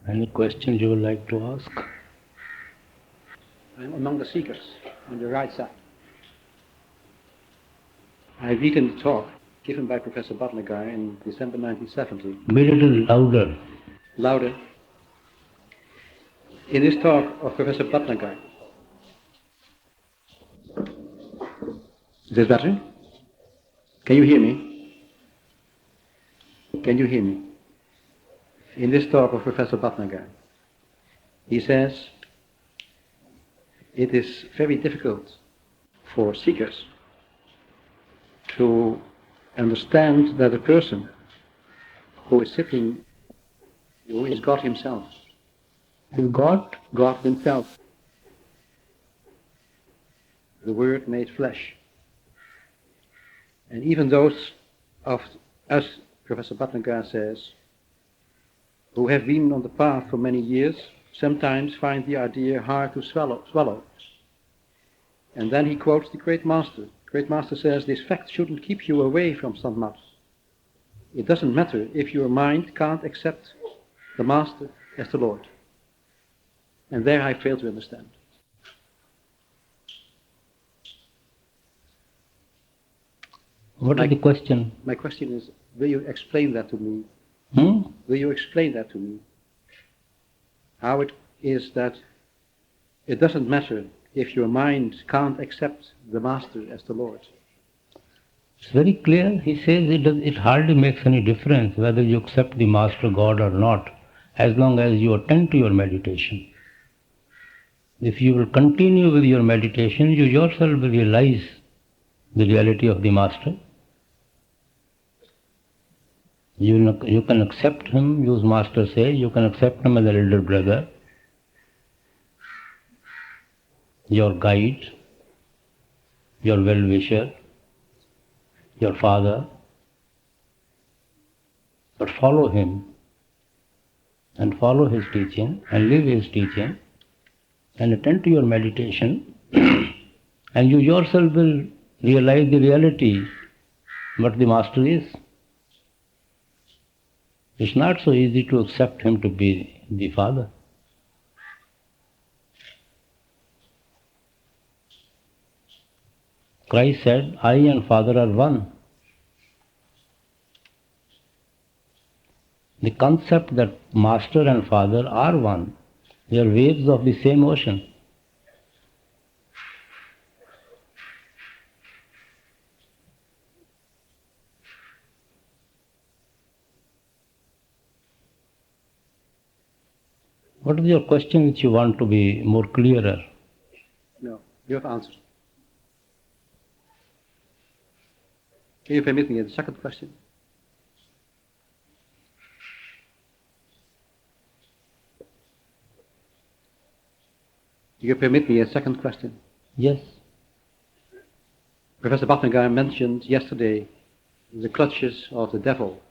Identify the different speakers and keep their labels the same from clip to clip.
Speaker 1: Any questions you would like to ask?
Speaker 2: I'm among the seekers on your right side. I've eaten the talk given by Professor Bhatnagar in December 1970.
Speaker 1: Be a little louder.
Speaker 2: Louder. In this talk of Professor Bhatnagar. Is this better? Can you hear me? Can you hear me? In this talk of Professor Bhatnagar, he says it is very difficult for seekers to understand that a person who is sitting, who is God himself, God himself, the Word made flesh. And even those of us, Professor Bhatnagar says, who have been on the path for many years, sometimes find the idea hard to swallow. And then he quotes the Great Master. The Great Master says, this fact shouldn't keep you away from Sanmat. It doesn't matter if your mind can't accept the Master as the Lord. And there I fail to understand.
Speaker 1: What is the question?
Speaker 2: My question is, will you explain that to me? Will you explain that to me? How it is that it doesn't matter if your mind can't accept the Master as the Lord.
Speaker 1: It's very clear. He says it hardly makes any difference whether you accept the Master God or not, as long as you attend to your meditation. If you will continue with your meditation, you yourself will realize the reality of the Master. You can accept him, as Master says, you can accept him as an elder brother, your guide, your well-wisher, your father, but follow him and follow his teaching and live his teaching and attend to your meditation and you yourself will realize the reality what the Master is. It's not so easy to accept him to be the Father. Christ said, I and Father are one. The concept that Master and Father are one, they are waves of the same ocean. What is your question which you want to be more clearer?
Speaker 2: No, you have answered. Can you permit me a second question? Do you permit me a second question?
Speaker 1: Yes.
Speaker 2: Professor Bhatnagar mentioned yesterday the clutches of the devil.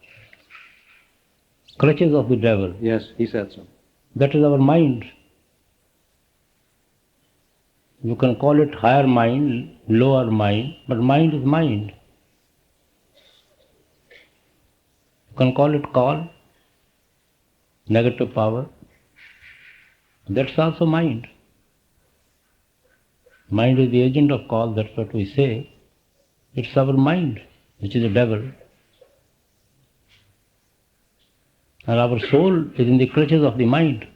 Speaker 1: Clutches of the devil.
Speaker 2: Yes, he said so.
Speaker 1: That is our mind. You can call it higher mind, lower mind, but mind is mind. You can call it call, negative power. That's also mind. Mind is the agent of call, that's what we say. It's our mind, which is the devil. And our soul is in the clutches of the mind.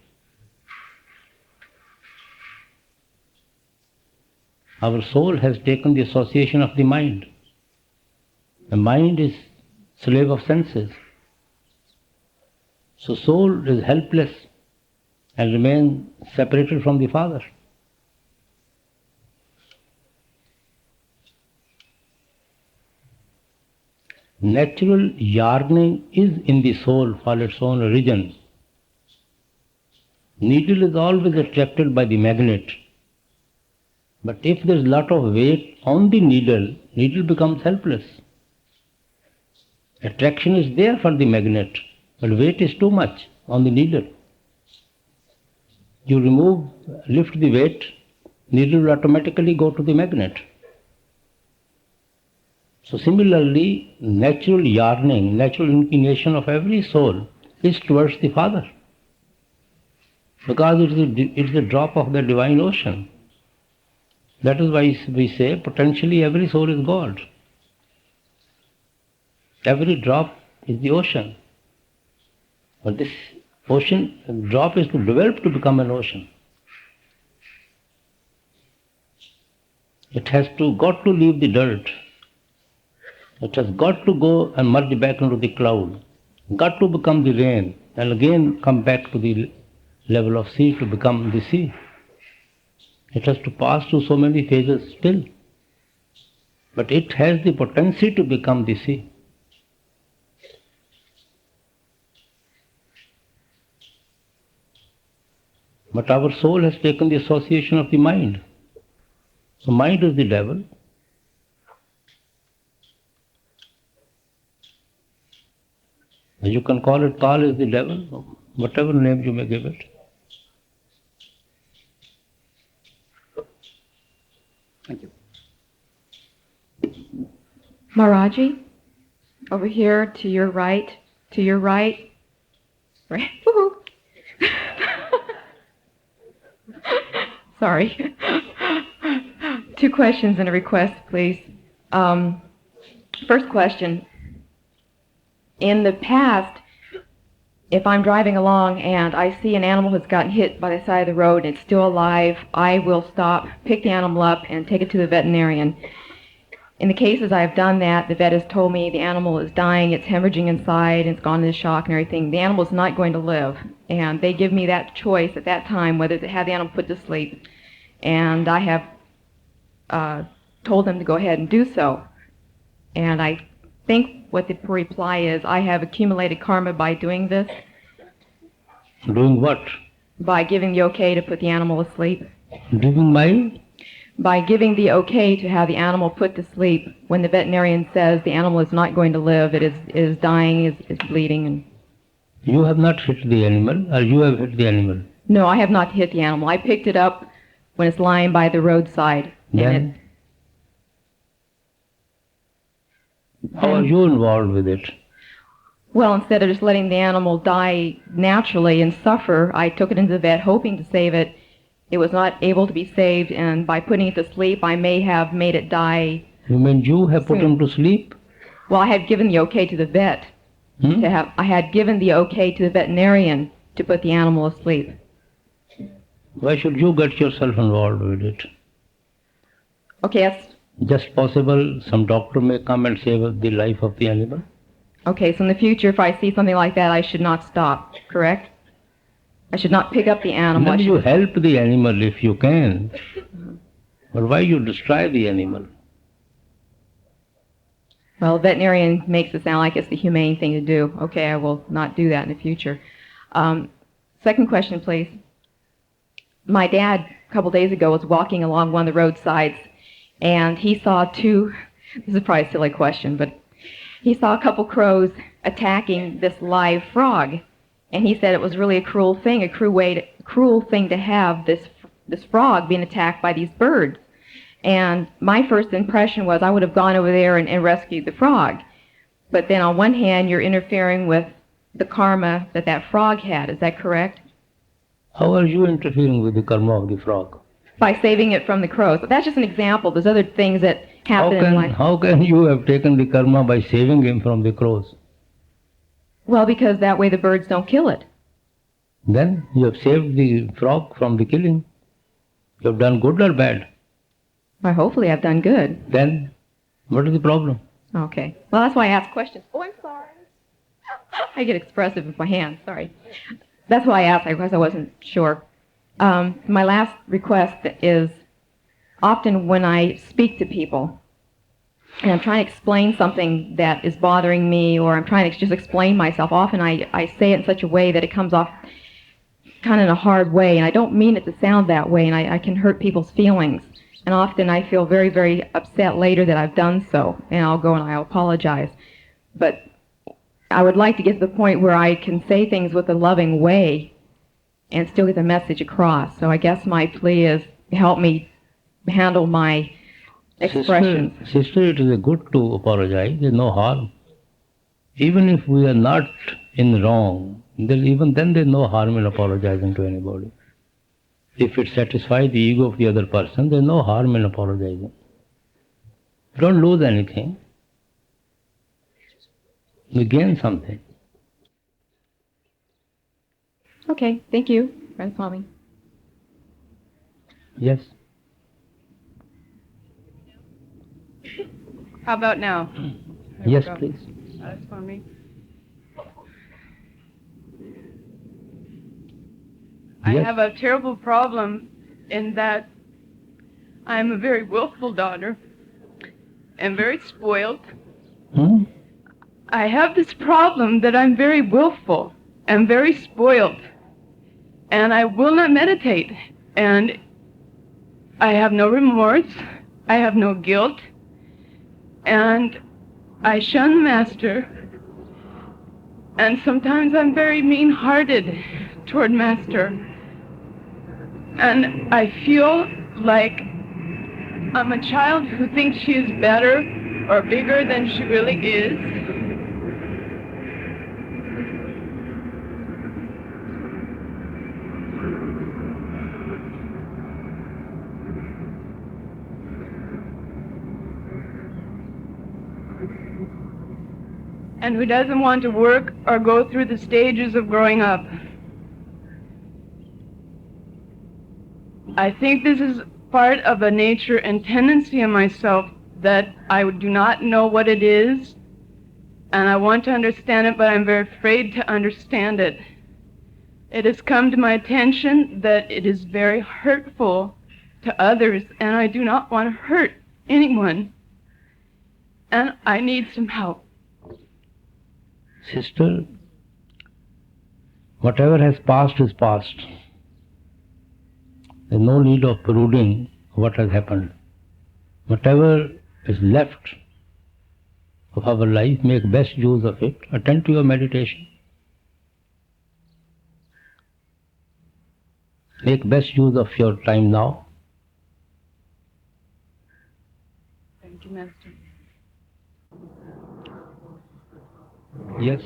Speaker 1: Our soul has taken the association of the mind. The mind is slave of senses. So soul is helpless and remains separated from the Father. Natural yearning is in the soul for its own origin. Needle is always attracted by the magnet. But if there is a lot of weight on the needle, needle becomes helpless. Attraction is there for the magnet, but weight is too much on the needle. You lift the weight, needle will automatically go to the magnet. So similarly, natural yearning, natural inclination of every soul is towards the Father. Because it's the drop of the divine ocean. That is why we say potentially every soul is God. Every drop is the ocean. But this ocean drop is to develop to become an ocean. It has got to leave the dirt. It has got to go and merge back into the cloud. Got to become the rain and again come back to the level of sea to become the sea. It has to pass through so many phases still. But it has the potency to become the sea. But our soul has taken the association of the mind. So mind is the devil. You can call it Kal is the devil, whatever name you may give it.
Speaker 2: Thank you.
Speaker 3: Maharaji, over here to your right, right. Woohoo. Sorry. 2 questions and a request, please. First question. In the past, if I'm driving along and I see an animal has gotten hit by the side of the road and it's still alive, I will stop, pick the animal up, and take it to the veterinarian. In the cases I've done that, the vet has told me the animal is dying, it's hemorrhaging inside, it's gone into shock and everything. The animal is not going to live. And they give me that choice at that time whether to have the animal put to sleep. And I have told them to go ahead and do so. And I think what the reply is, I have accumulated karma by doing this.
Speaker 1: Doing what?
Speaker 3: By giving the okay to put the animal asleep.
Speaker 1: Giving my?
Speaker 3: By giving the okay to have the animal put to sleep when the veterinarian says the animal is not going to live, it is dying, is bleeding. And
Speaker 1: you have not hit the animal, or you have hit the animal?
Speaker 3: No, I have not hit the animal. I picked it up when it's lying by the roadside.
Speaker 1: Then? How are you involved with it?
Speaker 3: Well, instead of just letting the animal die naturally and suffer, I took it into the vet hoping to save it. It was not able to be saved, and by putting it to sleep, I may have made it die.
Speaker 1: You mean you have put him to sleep?
Speaker 3: Well, I had given the okay to the vet. I had given the okay to the veterinarian to put the animal asleep.
Speaker 1: Why should you get yourself involved with it?
Speaker 3: Okay, that's...
Speaker 1: Just possible some doctor may come and save the life of the animal?
Speaker 3: Okay, so in the future, if I see something like that, I should not stop, correct? I should not pick up the animal.
Speaker 1: Then you help the animal if you can. But why you destroy the animal?
Speaker 3: Well, veterinarian makes it sound like it's the humane thing to do. Okay, I will not do that in the future. Second question, please. My dad, a couple days ago, was walking along one of the roadsides, and he saw this is probably a silly question, but he saw a couple crows attacking this live frog. And he said it was really a cruel thing to have this frog being attacked by these birds. And my first impression was I would have gone over there and rescued the frog. But then on one hand, you're interfering with the karma that frog had. Is that correct?
Speaker 1: How are you interfering with the karma of the frog?
Speaker 3: By saving it from the crows. But that's just an example. There's other things that happen in life.
Speaker 1: How can you have taken the karma by saving him from the crows?
Speaker 3: Well, because that way the birds don't kill it.
Speaker 1: Then you have saved the frog from the killing. You have done good or bad?
Speaker 3: Well, hopefully I've done good.
Speaker 1: Then what is the problem?
Speaker 3: Okay. Well, that's why I ask questions. Oh, I'm sorry. I get expressive with my hands. Sorry. That's why I asked, because I wasn't sure. My last request is often when I speak to people and I'm trying to explain something that is bothering me, or I'm trying to just explain myself, often I say it in such a way that it comes off kind of in a hard way, and I don't mean it to sound that way, and I can hurt people's feelings. And often I feel very, very upset later that I've done so, and I'll go and I'll apologize. But I would like to get to the point where I can say things with a loving way and still get the message across. So I guess my plea is help me handle my expressions.
Speaker 1: Sister, it is good to apologize. There is no harm. Even if we are not in wrong, Even then there's no harm in apologizing to anybody. If it satisfies the ego of the other person, there's no harm in apologizing. You don't lose anything. You gain something.
Speaker 3: Okay, thank you, Radha.
Speaker 1: Yes.
Speaker 4: How about now?
Speaker 1: Yes,
Speaker 4: go.
Speaker 1: please.
Speaker 4: That's for me. I
Speaker 1: Yes.
Speaker 4: have a terrible problem in that I am a very willful daughter and very spoiled.
Speaker 1: Hmm?
Speaker 4: I have this problem that I'm very willful and very spoiled, and I will not meditate, and I have no remorse, I have no guilt, and I shun Master, and sometimes I'm very mean-hearted toward Master, and I feel like I'm a child who thinks she is better or bigger than she really is. And who doesn't want to work or go through the stages of growing up. I think this is part of a nature and tendency in myself that I do not know what it is, and I want to understand it, but I'm very afraid to understand it. It has come to my attention that it is very hurtful to others, and I do not want to hurt anyone, and I need some help.
Speaker 1: Sister, whatever has passed is past. There's no need of brooding what has happened. Whatever is left of our life, make best use of it. Attend to your meditation. Make best use of your time now.
Speaker 4: Thank you, Master.
Speaker 1: Yes.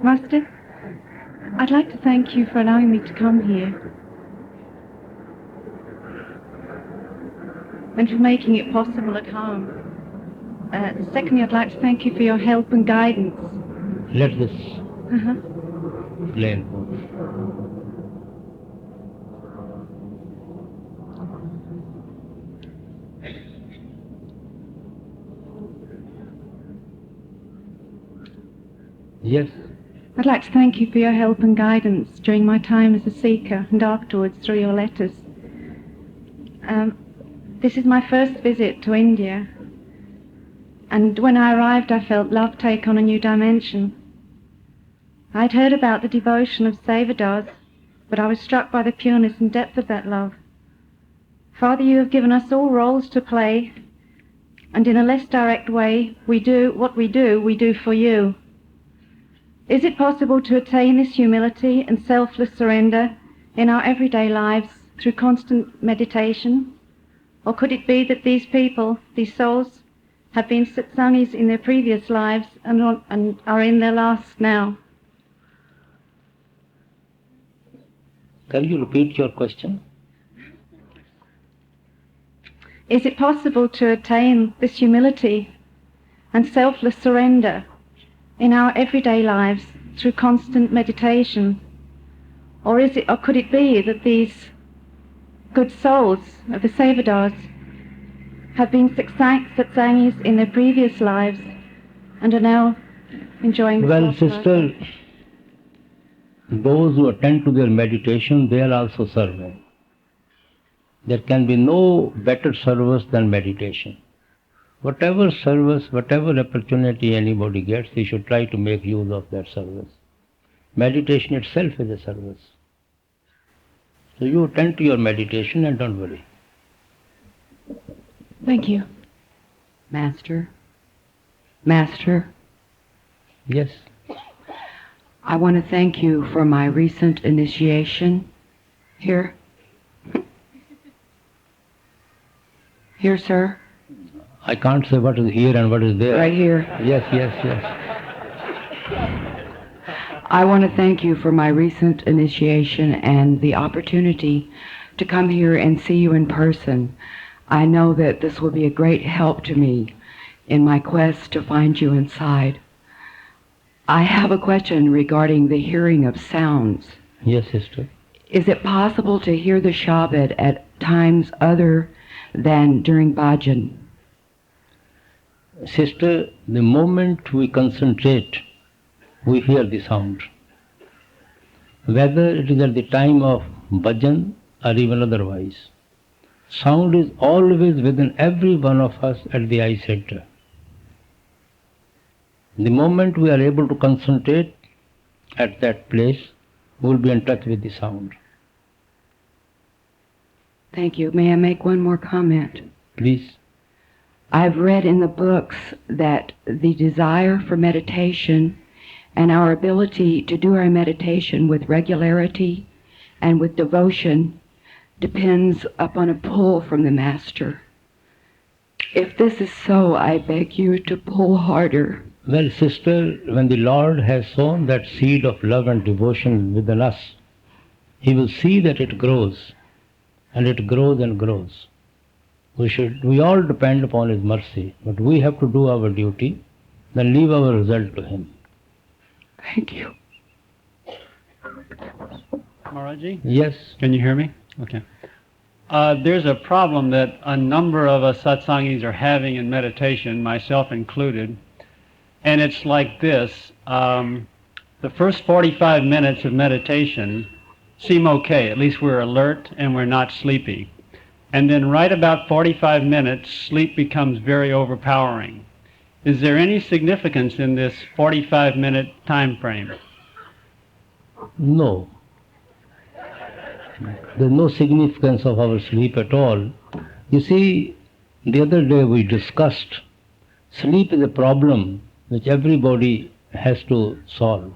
Speaker 5: Master, I'd like to thank you for allowing me to come here and for making it possible at home. Secondly, I'd like to thank you for your help and guidance.
Speaker 1: Let this
Speaker 5: Uh-huh.
Speaker 1: plane. Yes.
Speaker 5: I'd like to thank you for your help and guidance during my time as a seeker and afterwards through your letters. This is my first visit to India, and when I arrived I felt love take on a new dimension. I'd heard about the devotion of Sevadars, but I was struck by the pureness and depth of that love. Father, you have given us all roles to play, and in a less direct way, we do for you. Is it possible to attain this humility and selfless surrender in our everyday lives through constant meditation? Or could it be that these people, these souls, have been satsangis in their previous lives and are in their last now?
Speaker 1: Can you repeat your question?
Speaker 5: Is it possible to attain this humility and selfless surrender in our everyday lives through constant meditation? Or could it be that these good souls of the Sevadars have been satsangis in their previous lives and are now enjoying the
Speaker 1: Well,
Speaker 5: self-love?
Speaker 1: sister, those who attend to their meditation, they are also serving. There can be no better service than meditation. Whatever service, whatever opportunity anybody gets, he should try to make use of that service. Meditation itself is a service. So you attend to your meditation and don't worry.
Speaker 5: Thank you.
Speaker 6: Master,
Speaker 1: Yes.
Speaker 6: I want to thank you for my recent initiation here. Here, sir.
Speaker 1: I can't say what is here and what is there.
Speaker 6: Right here.
Speaker 1: Yes, yes, yes.
Speaker 6: I want to thank you for my recent initiation and the opportunity to come here and see you in person. I know that this will be a great help to me in my quest to find you inside. I have a question regarding the hearing of sounds.
Speaker 1: Yes, sister.
Speaker 6: Is it possible to hear the Shabbat at times other than during bhajan?
Speaker 1: Sister, the moment we concentrate, we hear the sound. Whether it is at the time of bhajan or even otherwise. Sound is always within every one of us at the eye center. The moment we are able to concentrate at that place, we will be in touch with the sound.
Speaker 6: Thank you. May I make one more comment?
Speaker 1: Please.
Speaker 6: I've read in the books that the desire for meditation and our ability to do our meditation with regularity and with devotion depends upon a pull from the Master. If this is so, I beg you to pull harder.
Speaker 1: Well, sister, when the Lord has sown that seed of love and devotion within us, He will see that it grows, and it grows and grows. We all depend upon His mercy, but we have to do our duty, then leave our result to Him.
Speaker 6: Thank you.
Speaker 7: Maharaji?
Speaker 1: Yes.
Speaker 7: Can you hear me? Okay. There's a problem that a number of us satsangis are having in meditation, myself included, and it's like this. The first 45 minutes of meditation seem okay, at least we're alert and we're not sleepy. And then right about 45 minutes, sleep becomes very overpowering. Is there any significance in this 45-minute time frame?
Speaker 1: No. There's no significance of our sleep at all. You see, the other day we discussed sleep is a problem which everybody has to solve.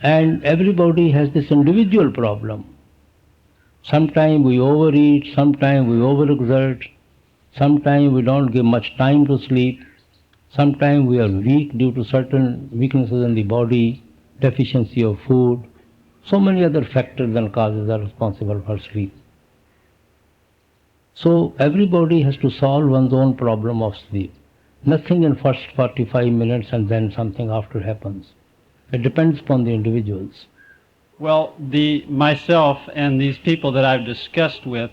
Speaker 1: And everybody has this individual problem. Sometimes we overeat, sometimes we overexert, sometimes we don't give much time to sleep, sometimes we are weak due to certain weaknesses in the body, deficiency of food. So many other factors and causes are responsible for sleep. So everybody has to solve one's own problem of sleep. Nothing in first 45 minutes and then something after happens. It depends upon the individuals.
Speaker 7: Well, myself and these people that I've discussed with,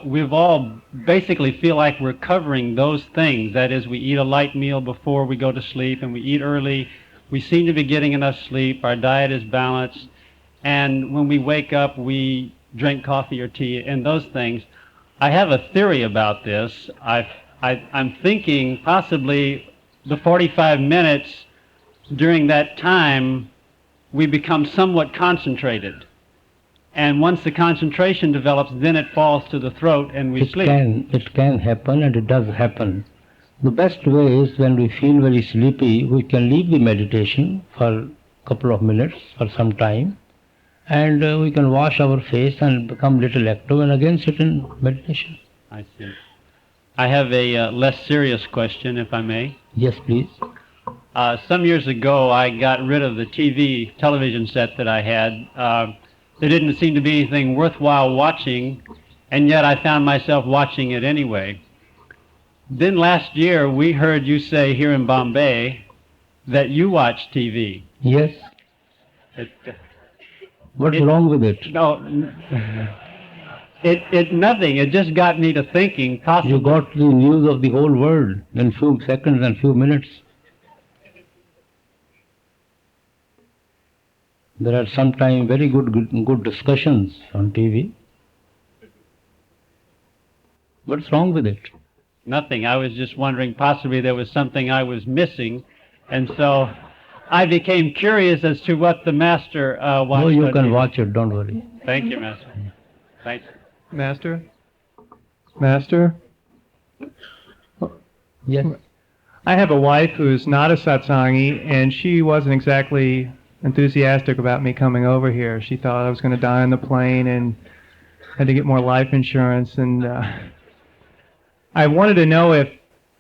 Speaker 7: we've all basically feel like we're covering those things. That is, we eat a light meal before we go to sleep and we eat early. We seem to be getting enough sleep. Our diet is balanced. And when we wake up, we drink coffee or tea and those things. I have a theory about this. I'm thinking possibly the 45 minutes during that time we become somewhat concentrated. And once the concentration develops, then it falls to the throat and we sleep.
Speaker 1: It can happen, and it does happen. The best way is when we feel very sleepy, we can leave the meditation for a couple of minutes, for some time, and we can wash our face and become little active and again sit in meditation.
Speaker 7: I see. I have a less serious question, if I may.
Speaker 1: Yes, please.
Speaker 7: Some years ago, I got rid of the television set that I had. There didn't seem to be anything worthwhile watching, and yet I found myself watching it anyway. Then last year, we heard you say here in Bombay that you watch TV.
Speaker 1: Yes. What's wrong with it?
Speaker 7: No, nothing. It just got me to thinking possibly.
Speaker 1: You got the news of the whole world in few seconds and few minutes. There are sometimes very good discussions on TV. What's wrong with it?
Speaker 7: Nothing. I was just wondering possibly there was something I was missing, and so I became curious as to what the Master watched.
Speaker 1: Oh, you
Speaker 7: on
Speaker 1: can
Speaker 7: TV.
Speaker 1: watch it, don't worry.
Speaker 7: Thank you, Master. Thanks.
Speaker 8: Master? Master?
Speaker 1: Yes.
Speaker 8: I have a wife who's not a satsangi, and she wasn't exactly enthusiastic about me coming over here. She thought I was going to die on the plane and had to get more life insurance, and I wanted to know if,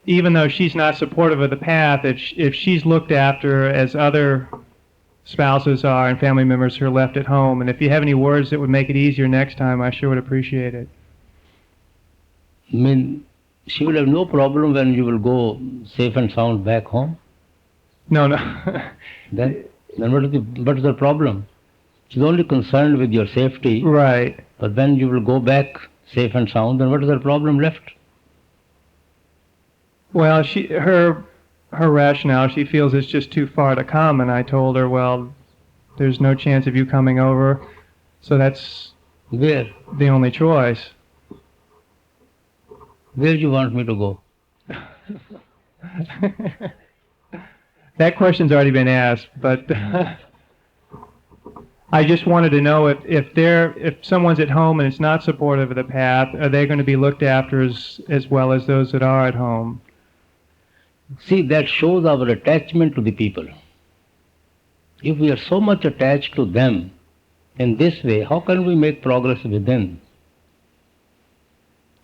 Speaker 8: even though she's not supportive of the path, if she's looked after as other spouses are and family members who are left at home. And if you have any words that would make it easier next time, I sure would appreciate it.
Speaker 1: I mean, she will have no problem when you will go safe and sound back home.
Speaker 8: No, no.
Speaker 1: Then what is the problem? She's only concerned with your safety.
Speaker 8: Right.
Speaker 1: But when you will go back safe and sound, then what is the problem left?
Speaker 8: Well, her rationale, she feels it's just too far to come, and I told her, well, there's no chance of you coming over, so that's
Speaker 1: Where?
Speaker 8: the only choice.
Speaker 1: Where do you want me to go?
Speaker 8: That question's already been asked, but I just wanted to know if someone's at home and it's not supportive of the path, are they going to be looked after as well as those that are at home?
Speaker 1: See, that shows our attachment to the people. If we are so much attached to them in this way, how can we make progress within?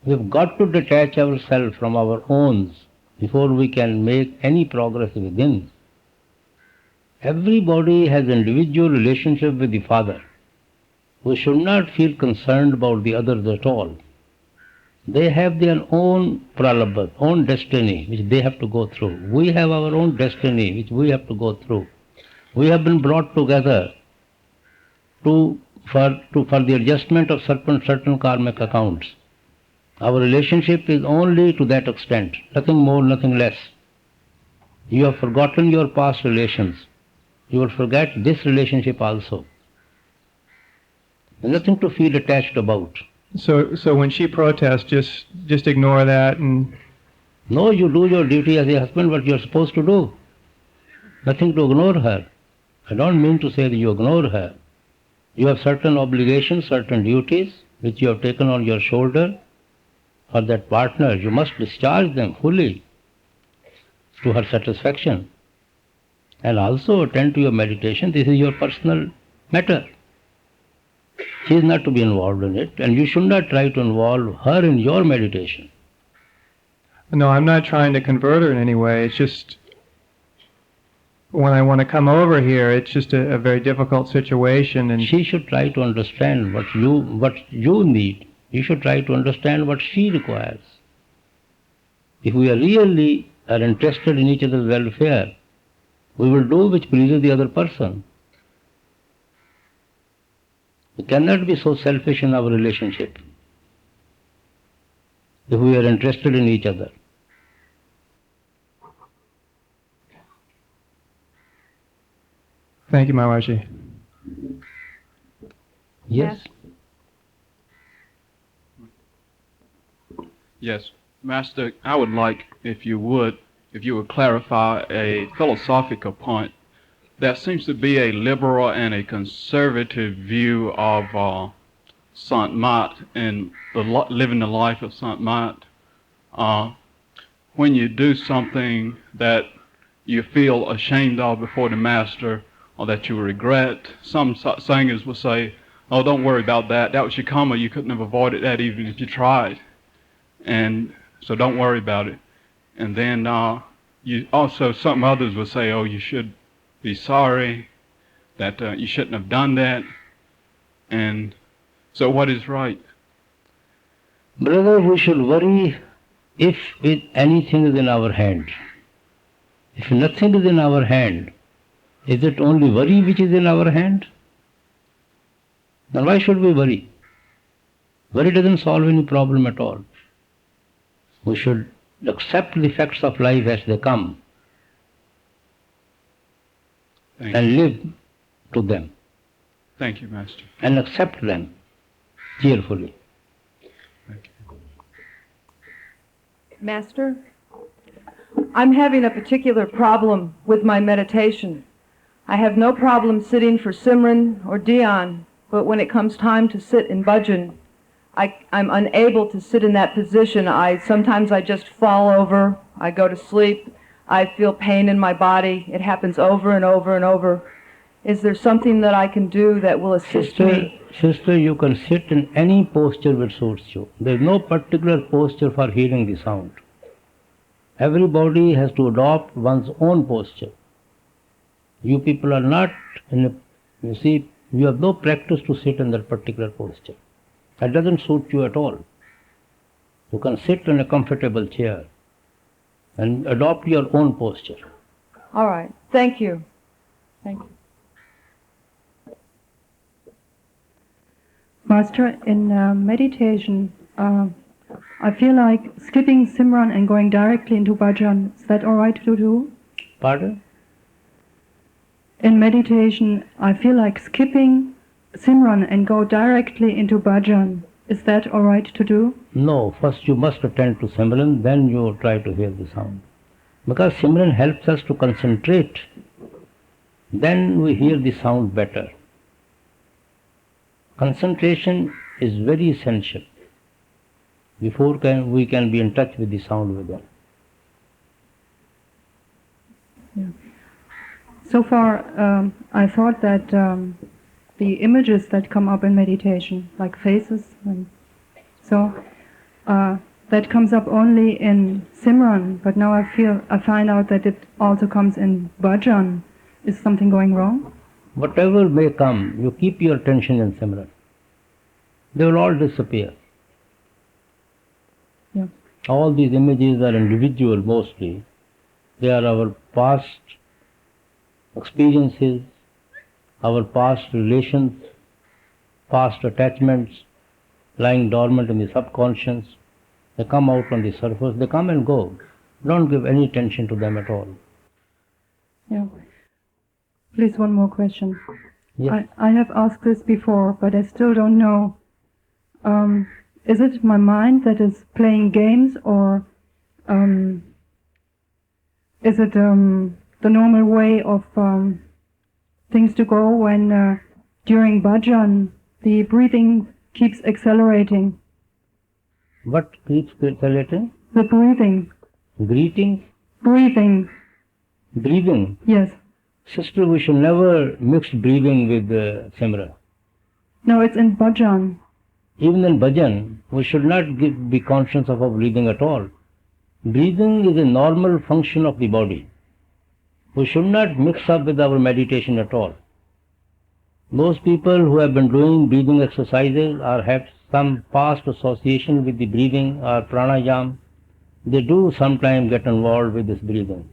Speaker 1: We've got to detach ourselves from our owns before we can make any progress within. Everybody has individual relationship with the Father. We should not feel concerned about the others at all. They have their own pralabdha, own destiny, which they have to go through. We have our own destiny, which we have to go through. We have been brought together for the adjustment of certain karmic accounts. Our relationship is only to that extent, nothing more, nothing less. You have forgotten your past relations. You will forget this relationship also. There's nothing to feel attached about.
Speaker 8: So when she protests, just ignore that and...
Speaker 1: No, you do your duty as a husband, what you're supposed to do. Nothing to ignore her. I don't mean to say that you ignore her. You have certain obligations, certain duties, which you have taken on your shoulder for that partner. You must discharge them fully to her satisfaction. And also attend to your meditation. This is your personal matter. She is not to be involved in it, and you should not try to involve her in your meditation.
Speaker 8: No, I'm not trying to convert her in any way. It's just when I want to come over here, it's just a very difficult situation. And
Speaker 1: she should try to understand what you need. You should try to understand what she requires. If we really are interested in each other's welfare, we will do which pleases the other person. We cannot be so selfish in our relationship if we are interested in each other.
Speaker 8: Thank you, Maharaji.
Speaker 1: Yes?
Speaker 9: Yes. Master, I would like, if you would clarify a philosophical point. There seems to be a liberal and a conservative view of Sant Mat and living the life of Sant Mat. When you do something that you feel ashamed of before the Master or that you regret, some singers will say, oh, don't worry about that. That was your karma. You couldn't have avoided that even if you tried. And so don't worry about it. And then some others will say, oh, you should be sorry that you shouldn't have done that. And so what is right?
Speaker 1: Brother, we should worry if anything is in our hand. If nothing is in our hand, is it only worry which is in our hand? Then why should we worry? Worry doesn't solve any problem at all. We should accept the facts of life as they come and live to them.
Speaker 9: Thank you, Master.
Speaker 1: And accept them cheerfully.
Speaker 9: Thank you.
Speaker 10: Master, I'm having a particular problem with my meditation. I have no problem sitting for Simran or Dhyan, but when it comes time to sit in bhajan, I'm unable to sit in that position. Sometimes I just fall over, I go to sleep, I feel pain in my body. It happens over and over and over. Is there something that I can do that will assist me?
Speaker 1: Sister, you can sit in any posture which suits you. There is no particular posture for hearing the sound. Everybody has to adopt one's own posture. You people are not you see, you have no practice to sit in that particular posture. That doesn't suit you at all. You can sit in a comfortable chair and adopt your own posture.
Speaker 10: All right. Thank you. Thank you.
Speaker 11: Master, in meditation, I feel like skipping Simran and going directly into bhajan. Is that all right to do?
Speaker 1: Pardon?
Speaker 11: In meditation, I feel like skipping Simran and go directly into bhajan. Is that all right to do?
Speaker 1: No, first you must attend to Simran, then you try to hear the sound. Because Simran helps us to concentrate. Then we hear the sound better. Concentration is very essential before we can be in touch with the sound within.
Speaker 11: Yeah. So far, I thought that the images that come up in meditation, like faces, and so that comes up only in Simran. But now I find out that it also comes in bhajan. Is something going wrong?
Speaker 1: Whatever may come, you keep your attention in Simran. They will all disappear.
Speaker 11: Yeah.
Speaker 1: All these images are individual mostly. They are our past experiences, our past relations, past attachments lying dormant in the subconscious. They come out on the surface, they come and go. Don't give any attention to them at all.
Speaker 11: Yeah. Please, one more question.
Speaker 1: Yes.
Speaker 11: I have asked this before, but I still don't know. Is it my mind that is playing games, or is it the normal way of things to go when during bhajan the breathing keeps accelerating?
Speaker 1: What keeps accelerating?
Speaker 11: The breathing.
Speaker 1: Greeting?
Speaker 11: Breathing.
Speaker 1: Breathing?
Speaker 11: Yes.
Speaker 1: Sister, we should never mix breathing with Simran.
Speaker 11: No, it's in bhajan.
Speaker 1: Even in bhajan, we should not be conscious of our breathing at all. Breathing is a normal function of the body. We should not mix up with our meditation at all. Those people who have been doing breathing exercises or have some past association with the breathing or pranayama, they do sometimes get involved with this breathing.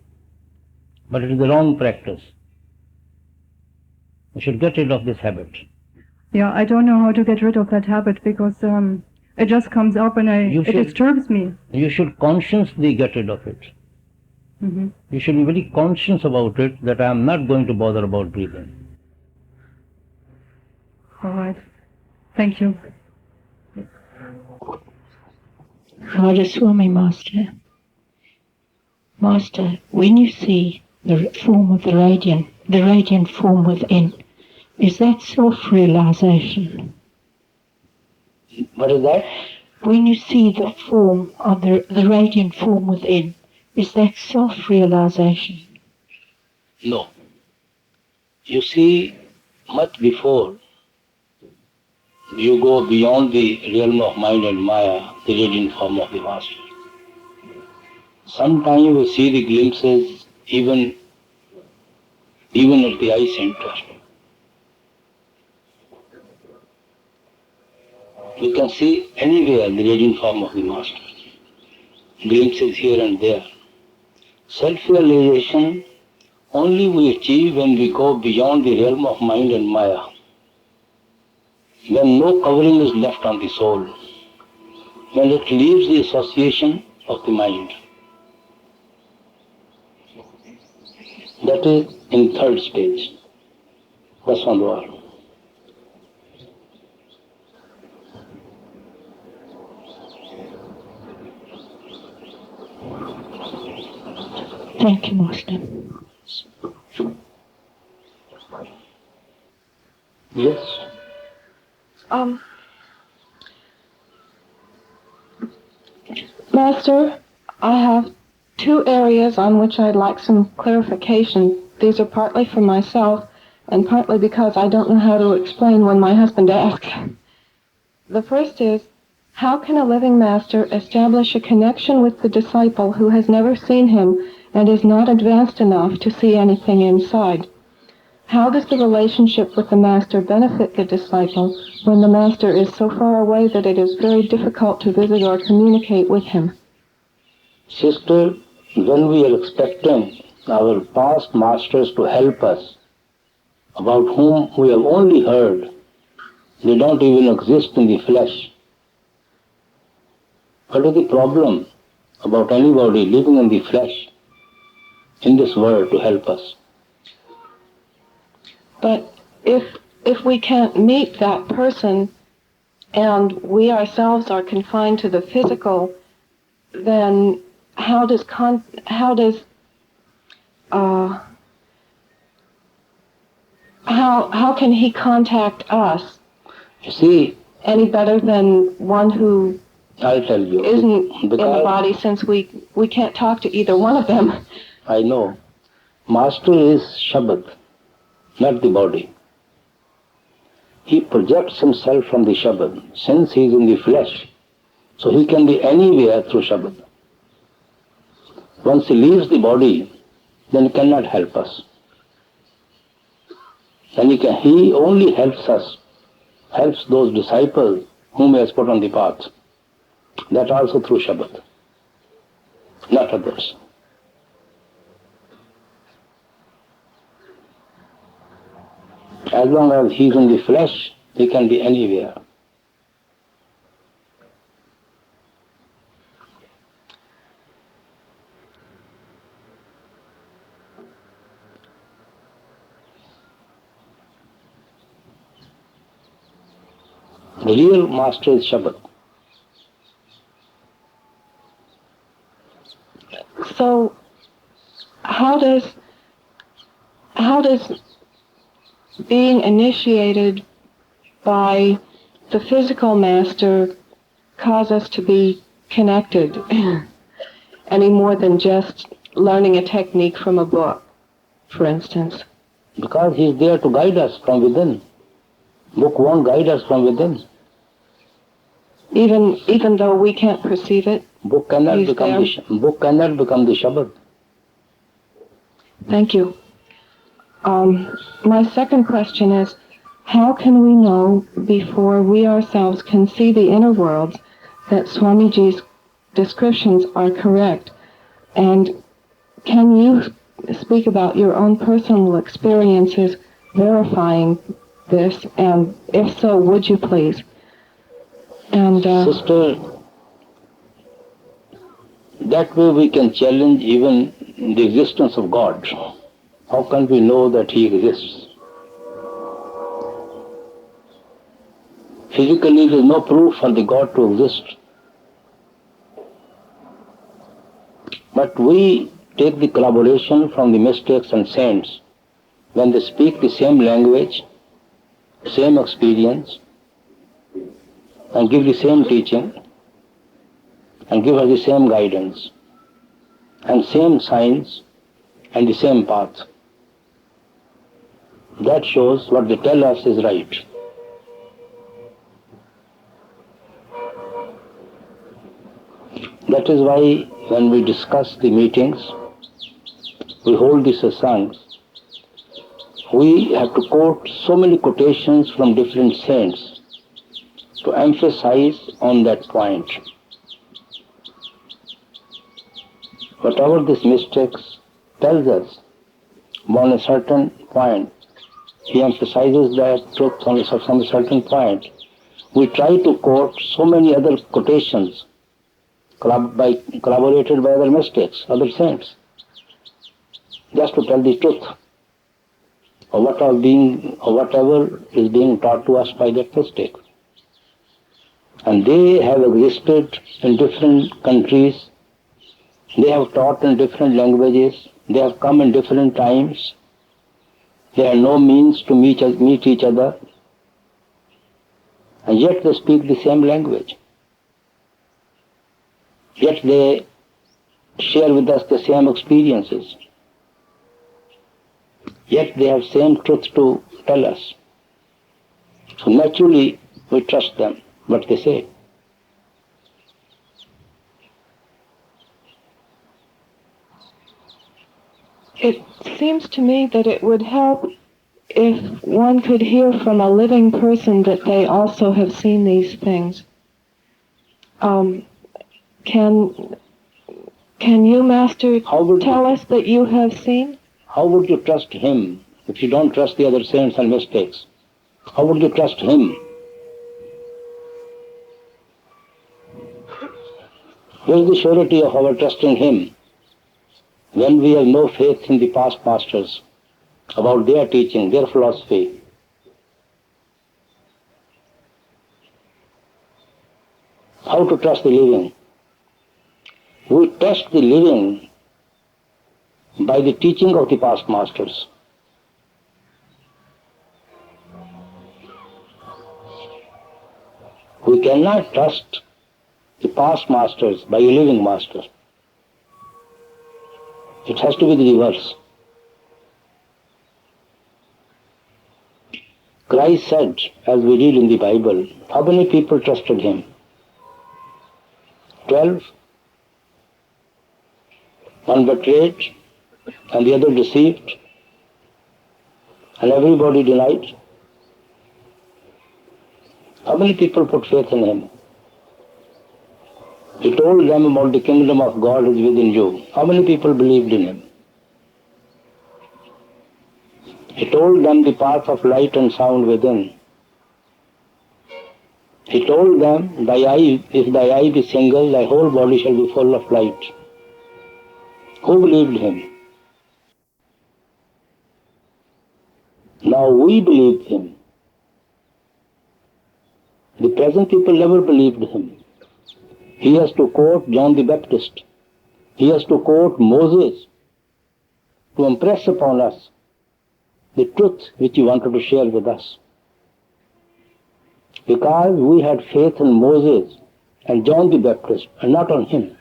Speaker 1: But it is the wrong practice. We should get rid of this habit.
Speaker 11: Yeah, I don't know how to get rid of that habit because it just comes up and it disturbs me.
Speaker 1: You should consciously get rid of it.
Speaker 11: Mm-hmm.
Speaker 1: You should be very conscious about it, that I am not going to bother about breathing.
Speaker 11: All right. Thank you.
Speaker 12: Radha-Swami Master. Master, when you see the form of the radiant form within, is that self-realization?
Speaker 1: What is that?
Speaker 12: When you see the form of the radiant form within, is that self-realization?
Speaker 1: No. You see, much before you go beyond the realm of mind and Maya, the radiant form of the Master. Sometimes we see the glimpses even at the eye center. We can see anywhere the radiant form of the Master. Glimpses here and there. Self-realization only we achieve when we go beyond the realm of mind and Maya. When no covering is left on the soul. When it leaves the association of the mind. That is in third stage. Daswandwar.
Speaker 12: Thank you, Master.
Speaker 1: Yes.
Speaker 13: Master, I have two areas on which I'd like some clarification. These are partly for myself. and partly because I don't know how to explain when my husband asks. The first is, how can a living master establish a connection with the disciple who has never seen him and is not advanced enough to see anything inside? How does the relationship with the master benefit the disciple when the master is so far away that it is very difficult to visit or communicate with him?
Speaker 1: Sister, when we are expecting our past masters to help us, about whom we have only heard, they don't even exist in the flesh. What is the problem about anybody living in the flesh in this world to help us?
Speaker 13: But if we can't meet that person and we ourselves are confined to the physical, then how can he contact us?
Speaker 1: You see,
Speaker 13: any better than one who
Speaker 1: I'll tell you,
Speaker 13: isn't in the body, since we can't talk to either one of them?
Speaker 1: I know. Master is Shabad, not the body. He projects himself from the Shabad, since he is in the flesh, so he can be anywhere through Shabad. Once he leaves the body, then he cannot help us. Then he only helps us, helps those disciples whom he has put on the path. That also through Shabad, not others. As long as he is in the flesh, he can be anywhere. The real master is Shabad.
Speaker 13: So, how does being initiated by the physical master cause us to be connected any more than just learning a technique from a book, for instance?
Speaker 1: Because he is there to guide us from within. Book won't guide us from within.
Speaker 13: Even though we can't perceive it,
Speaker 1: book cannot become the Shabad.
Speaker 13: Thank you. My second question is, how can we know before we ourselves can see the inner worlds that Swamiji's descriptions are correct? And can you speak about your own personal experiences verifying this? And if so, would you please? And
Speaker 1: Sister, that way we can challenge even the existence of God. How can we know that He exists? Physically, there is no proof for the God to exist. But we take the collaboration from the mystics and saints when they speak the same language, same experience, and give the same teaching, and give us the same guidance, and same signs, and the same path. That shows what they tell us is right. That is why when we discuss the meetings, we hold these satsangs, we have to quote so many quotations from different saints to emphasize on that point. Whatever this mystics tells us on a certain point, he emphasizes that truth on a certain point. We try to quote so many other quotations collaborated by other mystics, other saints, just to tell the truth of whatever is being taught to us by that mystic. And they have existed in different countries, they have taught in different languages, they have come in different times, they have no means to meet each other, and yet they speak the same language. Yet they share with us the same experiences. Yet they have same truth to tell us. So naturally, we trust them, what they say.
Speaker 13: It seems to me that it would help if one could hear from a living person that they also have seen these things. Can you, Master, tell us that you have seen?
Speaker 1: How would you trust him if you don't trust the other saints and mystics? How would you trust him? Where is the surety of our trusting him when we have no faith in the past masters about their teaching, their philosophy? How to trust the living? We trust the living by the teaching of the past masters. We cannot trust the past masters by a living master. It has to be the reverse. Christ said, as we read in the Bible, how many people trusted him? 12. One betrayed, and the other deceived, and everybody denied. How many people put faith in him? He told them about the kingdom of God is within you. How many people believed in him? He told them the path of light and sound within. He told them, if thy eye be single, thy whole body shall be full of light. Who believed him? Now we believe him. The present people never believed him. He has to quote John the Baptist. He has to quote Moses to impress upon us the truth which he wanted to share with us. Because we had faith in Moses and John the Baptist and not on him.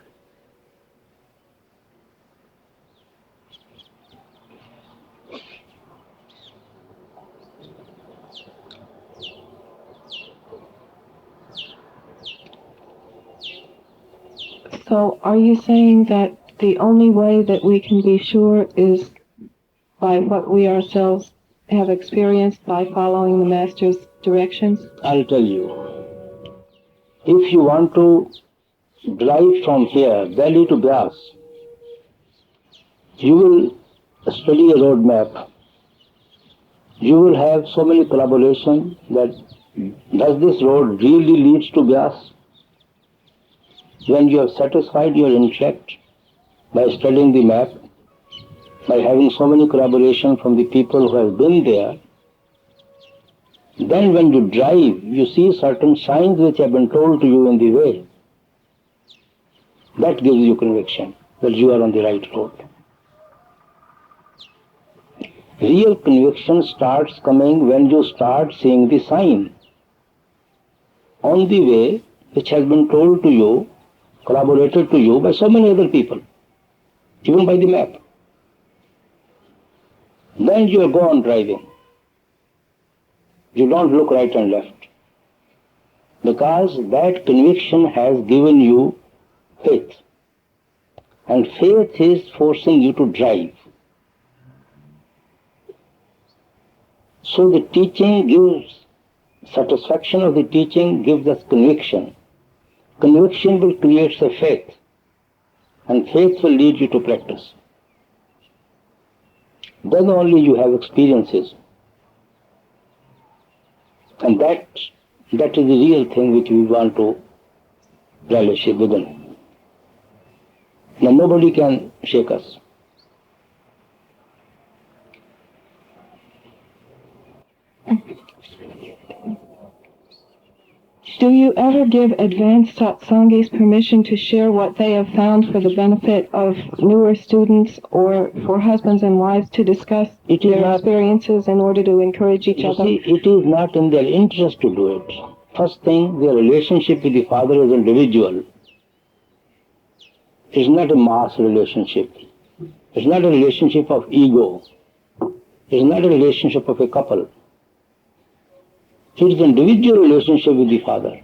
Speaker 13: So are you saying that the only way that we can be sure is by what we ourselves have experienced by following the Master's directions?
Speaker 1: I'll tell you. If you want to drive from here, Delhi to Bias, you will study a road map. You will have so many collaborations that does this road really lead to Bias? When you have satisfied your intellect by studying the map, by having so many corroboration from the people who have been there, then when you drive, you see certain signs which have been told to you in the way. That gives you conviction that you are on the right road. Real conviction starts coming when you start seeing the sign on the way which has been told to you, corroborated to you by so many other people, even by the map. Then you go on driving. You don't look right and left, because that conviction has given you faith, and faith is forcing you to drive. So the teaching gives, satisfaction of the teaching gives us conviction. Conviction will create a faith, and faith will lead you to practice. Then only you have experiences. And that is the real thing which we want to relish within. Now nobody can shake us.
Speaker 13: Do you ever give advanced satsangis permission to share what they have found for the benefit of newer students, or for husbands and wives to discuss their experiences in order to encourage each other?
Speaker 1: You see, it is not in their interest to do it. First thing, their relationship with the Father as an individual is not a mass relationship. It's not a relationship of ego. It's not a relationship of a couple. It is an individual relationship with the Father.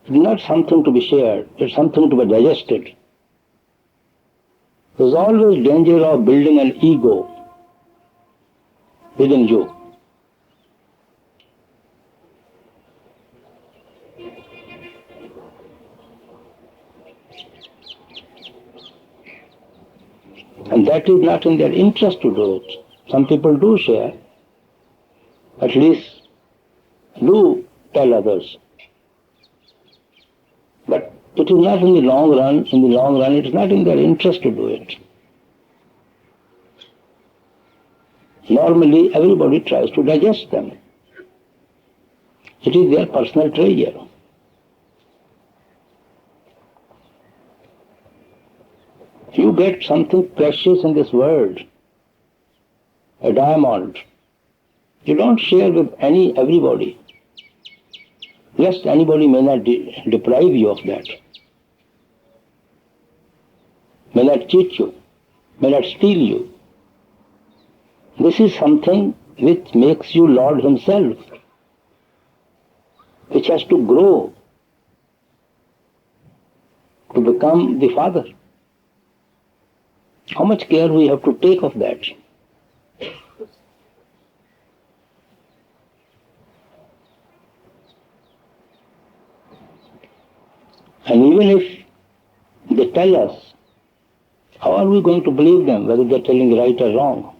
Speaker 1: It's not something to be shared, it's something to be digested. There's always danger of building an ego within you. And that is not in their interest to do it. Some people do share, at least do tell others. But it is not in the long run, it is not in their interest to do it. Normally, everybody tries to digest them. It is their personal treasure. You get something precious in this world, a diamond. You don't share with everybody. Lest anybody may not deprive you of that, may not cheat you, may not steal you. This is something which makes you Lord Himself, which has to grow to become the Father. How much care we have to take of that? And even if they tell us, how are we going to believe them, whether they're telling right or wrong?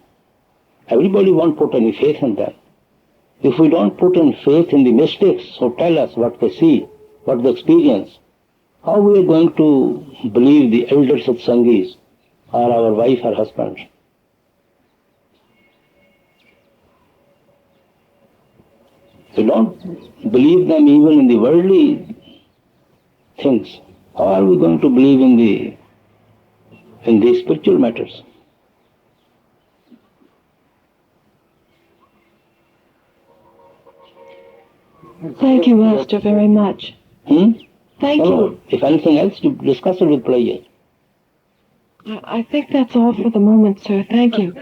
Speaker 1: Everybody won't put any faith in them. If we don't put in faith in the mystics who tell us what they see, what they experience, how we are going to believe the elder satsangis or our wife or husband? We don't believe them even in the worldly things. How are we going to believe in the spiritual matters?
Speaker 12: Thank you, Master, very much. Thank you.
Speaker 1: If anything else, you discuss it with prayer.
Speaker 12: I think that's all for the moment, sir. Thank you.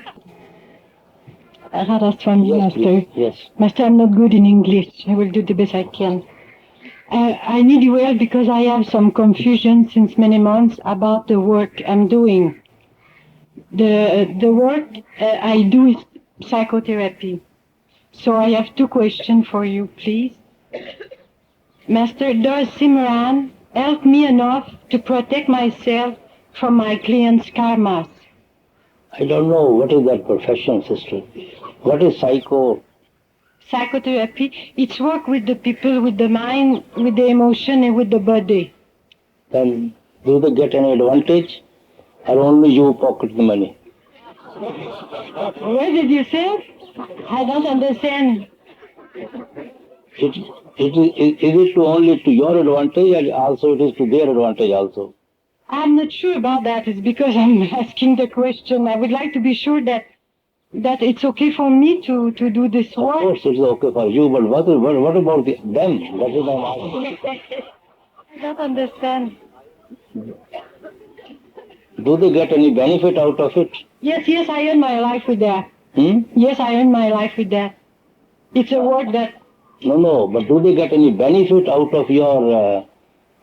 Speaker 12: Radhaswami,
Speaker 1: Yes,
Speaker 12: Master.
Speaker 1: please. Yes.
Speaker 12: Master, I'm not good in English. I will do the best I can. I need your help because I have some confusion since many months about the work I'm doing. The work I do is psychotherapy. So I have two questions for you, please. Master, does Simran help me enough to protect myself from my clients' karmas?
Speaker 1: I don't know what is that profession, sister. What is
Speaker 12: Psychotherapy, it's work with the people, with the mind, with the emotion, and with the body.
Speaker 1: Then do they get any advantage, or only you pocket the money?
Speaker 12: What did you say? I don't understand.
Speaker 1: Is it only to your advantage, or also it is to their advantage also?
Speaker 12: I'm not sure about that. It's because I'm asking the question. I would like to be sure that it's okay for me to do this work.
Speaker 1: Of course it's okay for you, but what about them? That is what I'm asking.
Speaker 12: I don't understand.
Speaker 1: Do they get any benefit out of it?
Speaker 12: Yes, I earn my life with that. Yes, I earn my life with that. It's a work that...
Speaker 1: No, but do they get any benefit out of your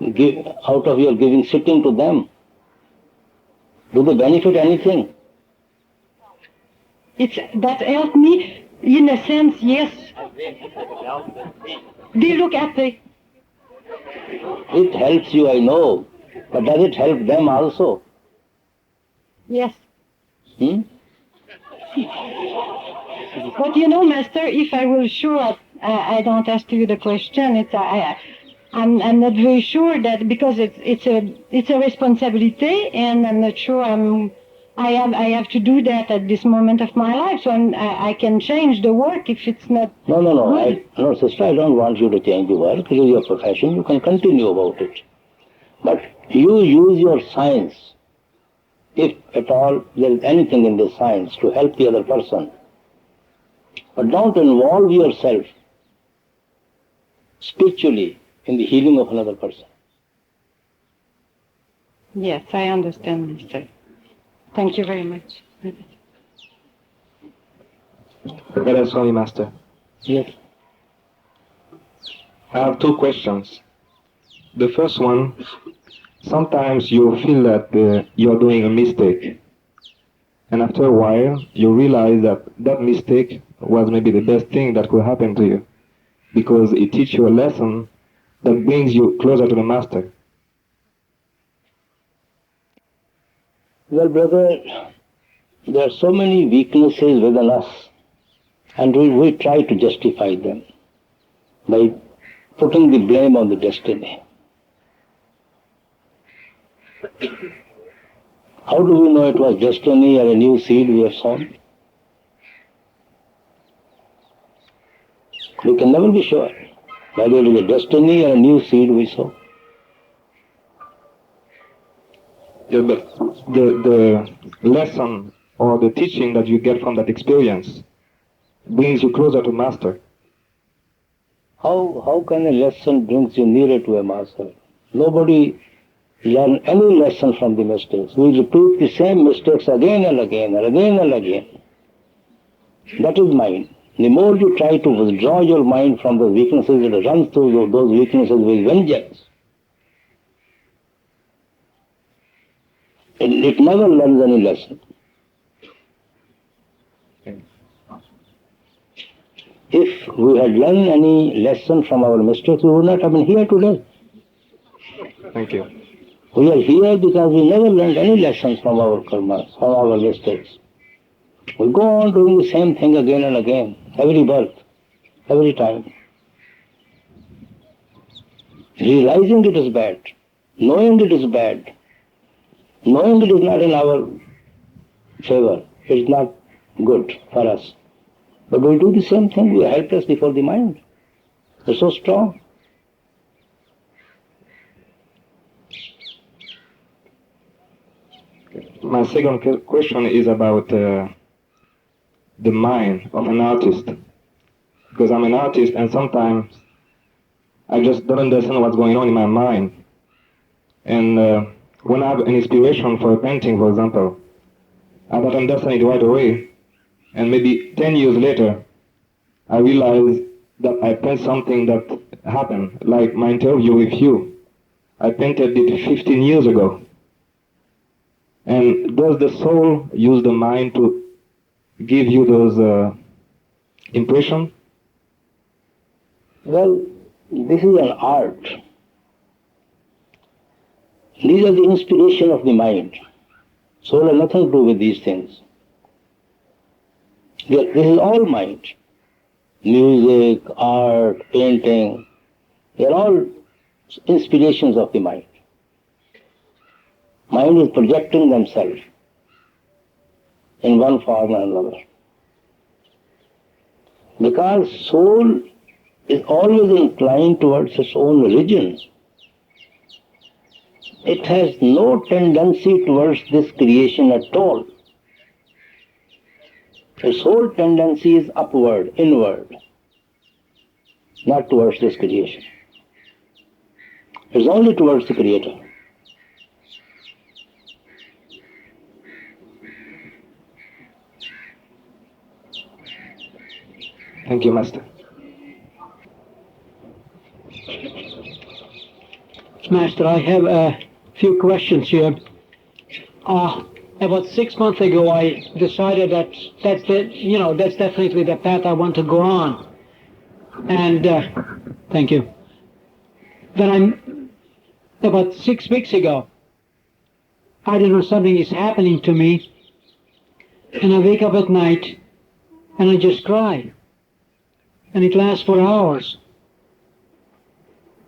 Speaker 1: giving sitting to them? Do they benefit anything?
Speaker 12: That helped me, in a sense, yes. They look happy.
Speaker 1: It helps you, I know, but does it help them also?
Speaker 12: Yes. But you know, Master, if I were sure, I don't ask you the question. I'm not very sure that because it's a responsibility, and I'm not sure I have to do that at this moment of my life. So I can change the work if it's not.
Speaker 1: No, no, sister. I don't want you to change the work. It is your profession. You can continue about it, but you use your science, if at all there is anything in this science, to help the other person. But don't involve yourself spiritually in the healing of another person.
Speaker 12: Yes, I understand, Master. Thank you very much.
Speaker 14: Radhaswami, Master.
Speaker 1: Yes.
Speaker 14: I have two questions. The first one, sometimes you feel that you're doing a mistake. And after a while, you realize that that mistake was maybe the best thing that could happen to you. Because it teaches you a lesson that brings you closer to the Master.
Speaker 1: Well, brother, there are so many weaknesses within us, and we try to justify them by putting the blame on the destiny. How do we know it was destiny or a new seed we have sown? We can never be sure whether it is a destiny or a new seed we sow.
Speaker 14: Yeah, but the lesson or the teaching that you get from that experience brings you closer to Master.
Speaker 1: How can a lesson brings you nearer to a Master? Nobody learn any lesson from the mistakes. We repeat the same mistakes again and again and again and again. That is mind. The more you try to withdraw your mind from the weaknesses, it runs through those weaknesses with vengeance. It never learns any lesson. If we had learned any lesson from our mistakes, we would not have been here today.
Speaker 14: Thank you.
Speaker 1: We are here because we never learned any lessons from our karmas, from our mistakes. We go on doing the same thing again and again, every birth, every time. Realizing it is bad, knowing it is bad, knowing it is not in our favor, it is not good for us. But we do the same thing, we are helpless before the mind. We're so strong.
Speaker 14: My second question is about the mind of an artist. Because I'm an artist and sometimes I just don't understand what's going on in my mind. And when I have an inspiration for a painting, for example, I don't understand it right away. And maybe 10 years later, I realize that I painted something that happened, like my interview with you. I painted it 15 years ago. And does the soul use the mind to give you those impressions?
Speaker 1: Well, this is an art. These are the inspiration of the mind. Soul has nothing to do with these things. This is all mind. Music, art, painting, they are all inspirations of the mind. Mind is projecting themselves in one form or another. Because soul is always inclined towards its own religion. It has no tendency towards this creation at all. Its whole tendency is upward, inward, not towards this creation. It's only towards the Creator.
Speaker 14: Thank you, Master.
Speaker 15: Master, I have a few questions here. About 6 months ago, I decided that that's definitely the path I want to go on. And thank you. Then about 6 weeks ago, I don't know, something is happening to me, and I wake up at night, and I just cry, and it lasts for hours.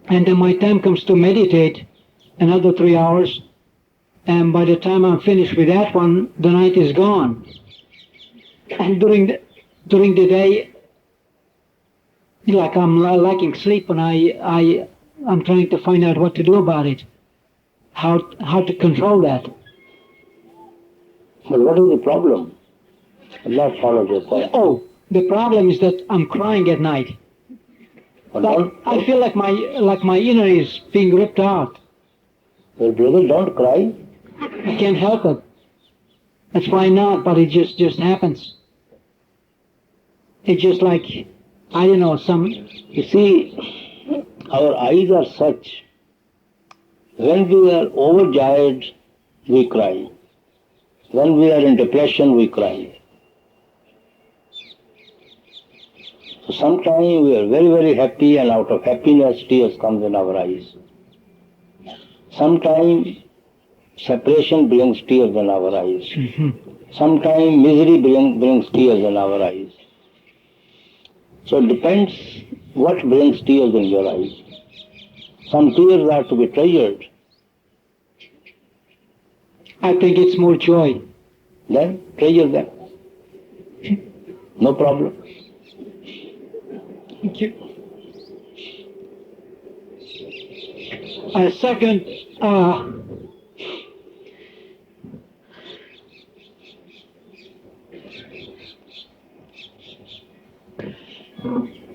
Speaker 15: And then my time comes to meditate, another 3 hours. And by the time I'm finished with that one, the night is gone. And during the day, like I'm lacking sleep, and I'm trying to find out what to do about it, how to control that.
Speaker 1: But what is the problem? I'm not following your point.
Speaker 15: Oh, the problem is that I'm crying at night. I feel like my inner is being ripped out.
Speaker 1: Well, brother, don't cry.
Speaker 15: I can't help it. That's why not, but it just happens. It's just like I don't know, some...
Speaker 16: You see, our eyes are such. When we are overjoyed, we cry. When we are in depression, we cry. So sometimes we are very, very happy, and out of happiness, tears come in our eyes. Sometimes separation brings tears in our eyes. Sometimes misery brings tears in our eyes. So it depends what brings tears in your eyes. Some tears are to be treasured.
Speaker 15: I think it's more joy.
Speaker 16: Then treasure them. No problem.
Speaker 15: Thank you. Second,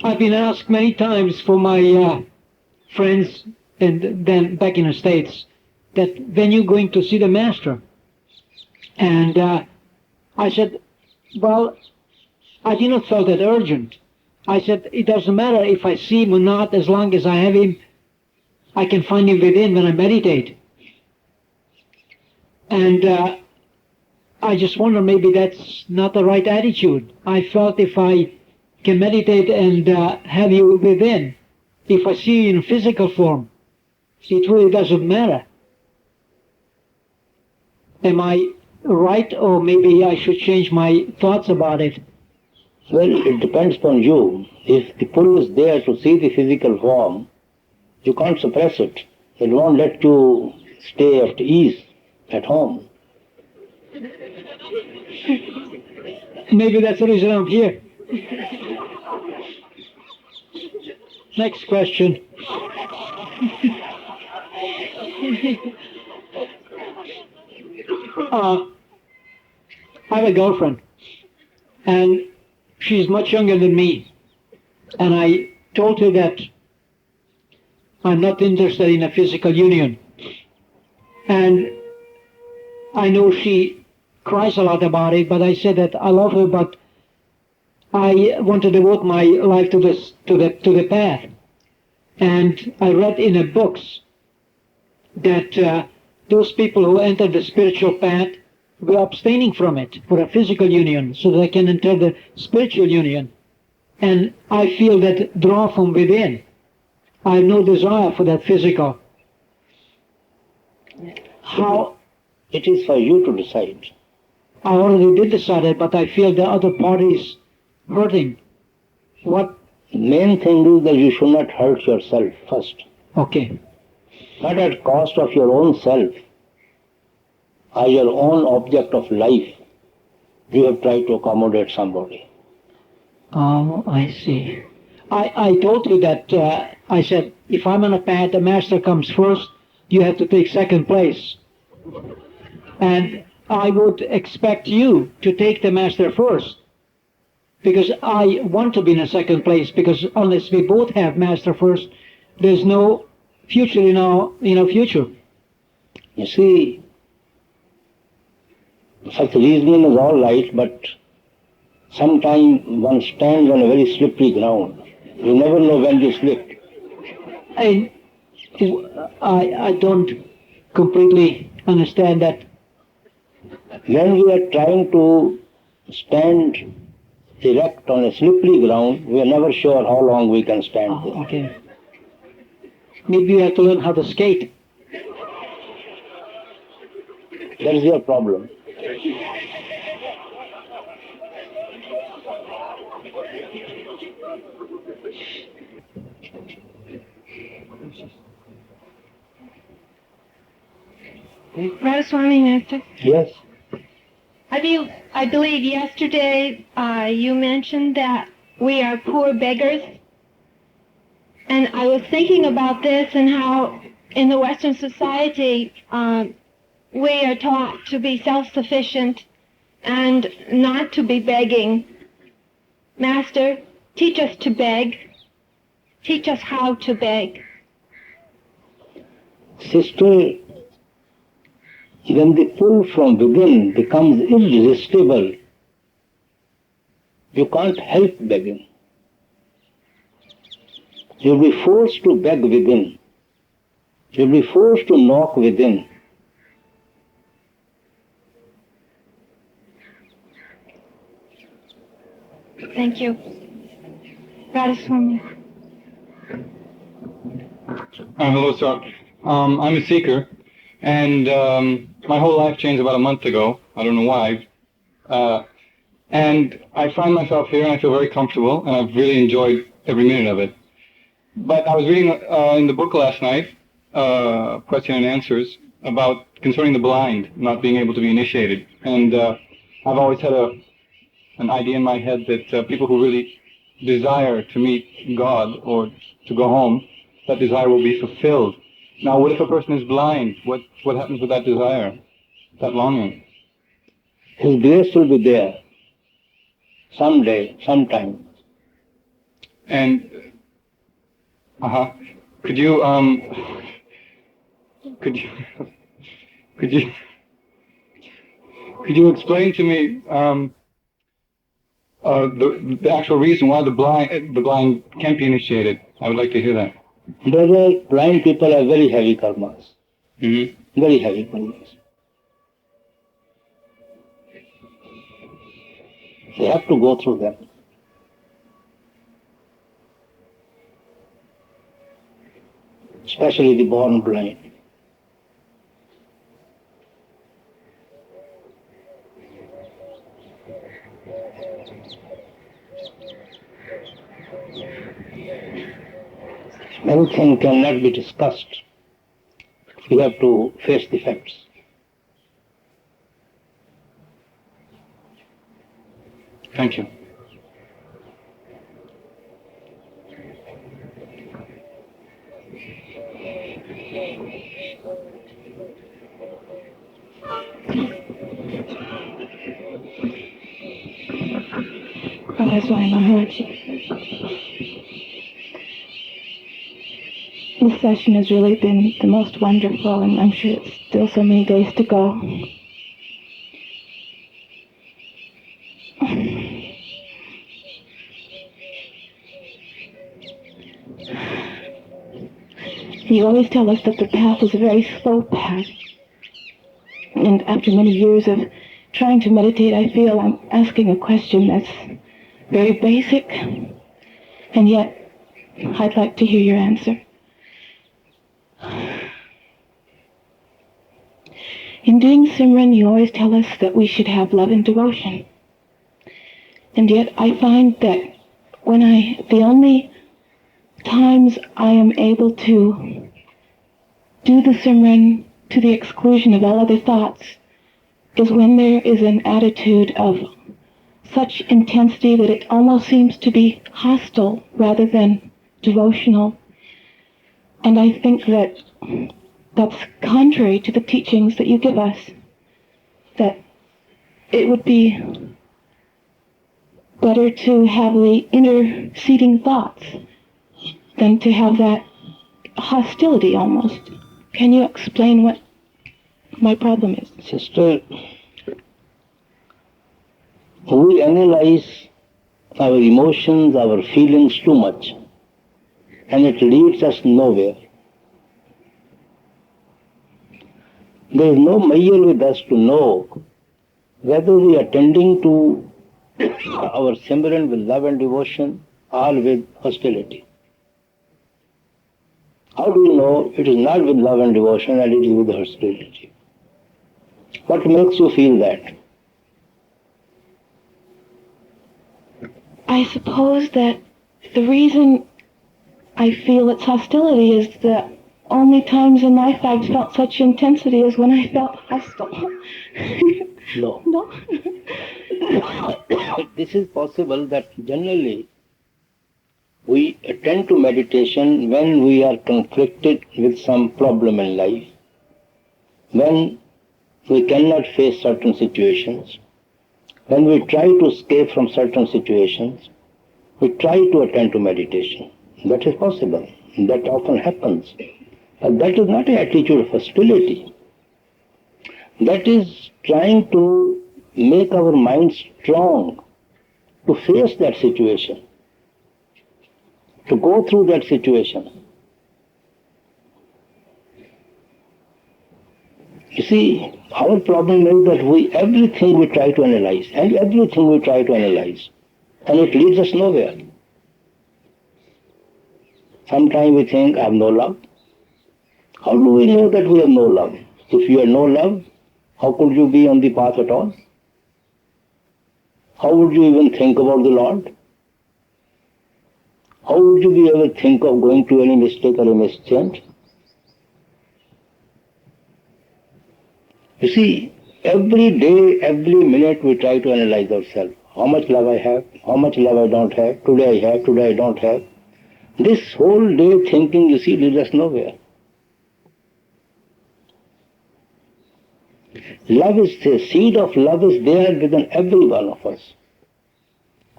Speaker 15: I've been asked many times for my friends and then back in the States that when you're going to see the master. And I said, well, I did not feel that urgent. I said, it doesn't matter if I see him or not, as long as I have him, I can find him within when I meditate. And I just wonder, maybe that's not the right attitude. I felt if I can meditate and have you within, if I see you in physical form, it really doesn't matter. Am I right, or maybe I should change my thoughts about it?
Speaker 16: Well, it depends on you. If the pull is there to see the physical form, you can't suppress it. It won't let you stay at ease at home.
Speaker 15: Maybe that's the reason I'm here. Next question. I have a girlfriend, and she's much younger than me. And I told her that I'm not interested in a physical union. And I know she cries a lot about it, but I said that I love her, but I want to devote my life to the path. And I read in the books that those people who enter the spiritual path were abstaining from it for a physical union, so they can enter the spiritual union. And I feel that draw from within. I have no desire for that physical. How?
Speaker 16: It is for you to decide.
Speaker 15: I already did decide it, but I feel the other party is hurting. What?
Speaker 16: Main thing is that you should not hurt yourself first.
Speaker 15: Okay.
Speaker 16: Not at cost of your own self. As your own object of life, you have tried to accommodate somebody.
Speaker 15: Oh, I see. I told you that, I said, if I'm on a path, the master comes first, you have to take second place. And I would expect you to take the master first, because I want to be in a second place, because unless we both have master first, there's no future in our future.
Speaker 16: You see, such reasoning is all right, but sometimes one stands on a very slippery ground. You never know when you slip.
Speaker 15: I don't completely understand that.
Speaker 16: When we are trying to stand erect on a slippery ground, we are never sure how long we can stand there.
Speaker 15: Okay. Maybe we have to learn how to skate.
Speaker 16: That is your problem.
Speaker 5: Radhaswami, Master.
Speaker 16: Yes.
Speaker 5: I believe yesterday you mentioned that we are poor beggars. And I was thinking about this and how in the Western society we are taught to be self-sufficient and not to be begging. Master, teach us to beg. Teach us how to beg.
Speaker 16: Sister, when the pull from within becomes irresistible, you can't help begging. You'll be forced to beg within. You'll be forced to knock within.
Speaker 5: Thank you. Radhaswami.
Speaker 17: Hello, sir. I'm a seeker, and my whole life changed about a month ago. I don't know why. And I find myself here, and I feel very comfortable, and I've really enjoyed every minute of it. But I was reading in the book last night, question and answers, about concerning the blind not being able to be initiated. And I've always had an idea in my head that people who really desire to meet God or to go home, that desire will be fulfilled. Now, what if a person is blind? What happens with that desire, that longing?
Speaker 16: His grace will be there someday, sometime.
Speaker 17: And could you explain to me the actual reason why the blind can't be initiated? I would like to hear that.
Speaker 16: Brother, blind people have very heavy karmas. Mm-hmm. Very heavy karmas. They have to go through them. Especially the born blind. Many things cannot be discussed. We have to face the facts.
Speaker 17: Thank you.
Speaker 5: Radhaswami Maharaj. This session has really been the most wonderful, and I'm sure it's still so many days to go. You always tell us that the path is a very slow path. And after many years of trying to meditate, I feel I'm asking a question that's very basic, and yet I'd like to hear your answer. In doing Simran, you always tell us that we should have love and devotion. And yet I find that the only times I am able to do the Simran to the exclusion of all other thoughts is when there is an attitude of such intensity that it almost seems to be hostile rather than devotional. And I think that that's contrary to the teachings that you give us, that it would be better to have the interceding thoughts than to have that hostility almost. Can you explain what my problem is?
Speaker 16: Sister, we analyze our emotions, our feelings too much, and it leads us nowhere. There is no measure with us to know whether we are tending to our Simran with love and devotion or with hostility. How do we know it is not with love and devotion and it is with hostility? What makes you feel that?
Speaker 5: I suppose that the reason I feel it's hostility is the only times in life I've felt such intensity is when I felt hostile.
Speaker 16: No.
Speaker 5: No?
Speaker 16: This is possible that generally we attend to meditation when we are conflicted with some problem in life, when we cannot face certain situations, when we try to escape from certain situations, we try to attend to meditation. That is possible. That often happens. But that is not an attitude of hostility. That is trying to make our mind strong to face that situation. to go through that situation. You see, our problem is that everything we try to analyze, and it leads us nowhere. Sometimes we think, I have no love. How do we know that we have no love? If you have no love, how could you be on the path at all? How would you even think about the Lord? How would you ever think of going to any mistake or a mischance? You see, every day, every minute we try to analyze ourselves. How much love I have, how much love I don't have, today I have, today I don't have. This whole day thinking, you see, leads us nowhere. Love is, the seed of love is there within every one of us.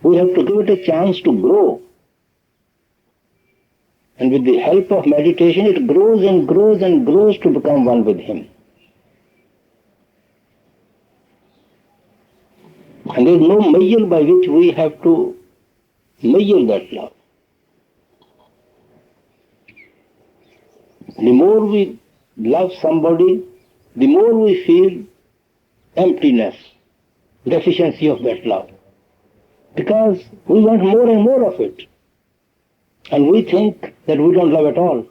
Speaker 16: We have to give it a chance to grow. And with the help of meditation, it grows and grows and grows to become one with Him. And there is no measure by which we have to measure that love. The more we love somebody, the more we feel emptiness, deficiency of that love. Because we want more and more of it. And we think that we don't love at all.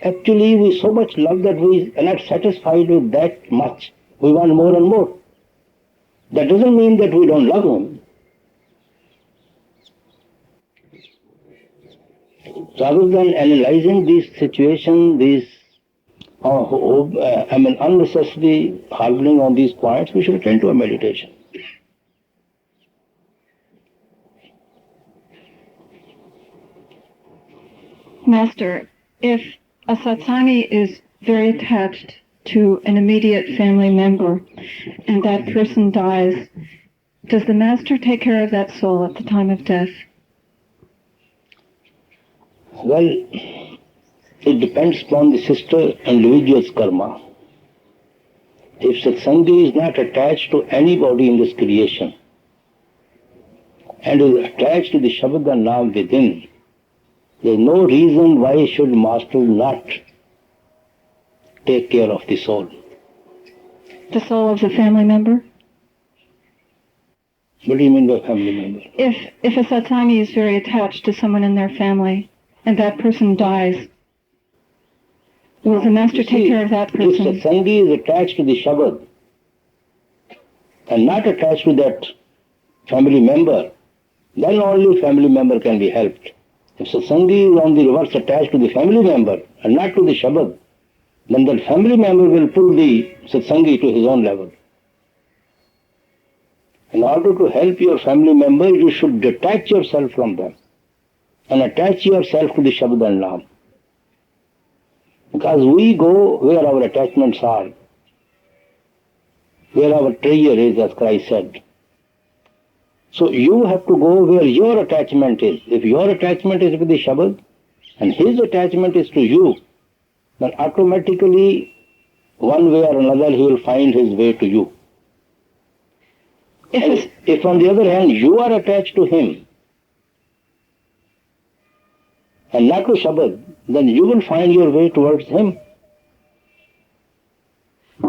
Speaker 16: Actually, we so much love that we are not satisfied with that much. We want more and more. That doesn't mean that we don't love Him. Rather than analyzing these situations, unnecessarily harboring on these points, we should attend to a meditation.
Speaker 5: Master, if a satsangi is very attached to an immediate family member and that person dies, does the Master take care of that soul at the time of death?
Speaker 16: Well, it depends upon the sister individual's karma. If satsangi is not attached to anybody in this creation and is attached to the Shabad and Naam within, there is no reason why should Master not take care of the soul.
Speaker 5: The soul of the family member?
Speaker 16: What do you mean by family member?
Speaker 5: If a satsangi is very attached to someone in their family and that person dies, will the Master take care of that person?
Speaker 16: If satsangi is attached to the Shabad and not attached to that family member, then only family member can be helped. If satsangi is on the reverse attached to the family member and not to the Shabad, then that family member will pull the satsangi to his own level. In order to help your family member, you should detach yourself from them and attach yourself to the Shabad and Naam. Because we go where our attachments are, where our treasure is, as Christ said. So you have to go where your attachment is. If your attachment is with the Shabad and his attachment is to you, then automatically, one way or another, he will find his way to you. If on the other hand, you are attached to him and not to Shabad, then you will find your way towards him.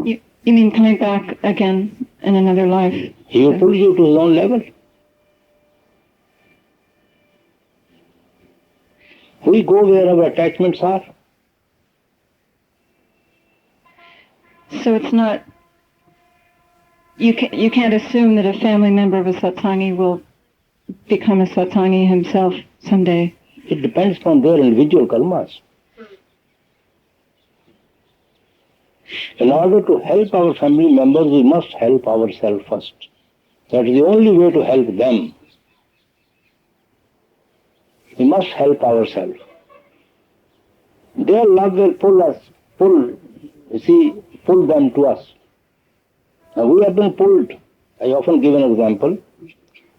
Speaker 5: You mean coming back again in another life?
Speaker 16: He will pull you to his own level. We go where our attachments are.
Speaker 5: So it's not, you can't assume that a family member of a satsangi will become a satsangi himself someday.
Speaker 16: It depends upon their individual karmas. In order to help our family members, we must help ourselves first. That is the only way to help them. We must help ourselves. Their love will pull them to us. Now we have been pulled. I often give an example.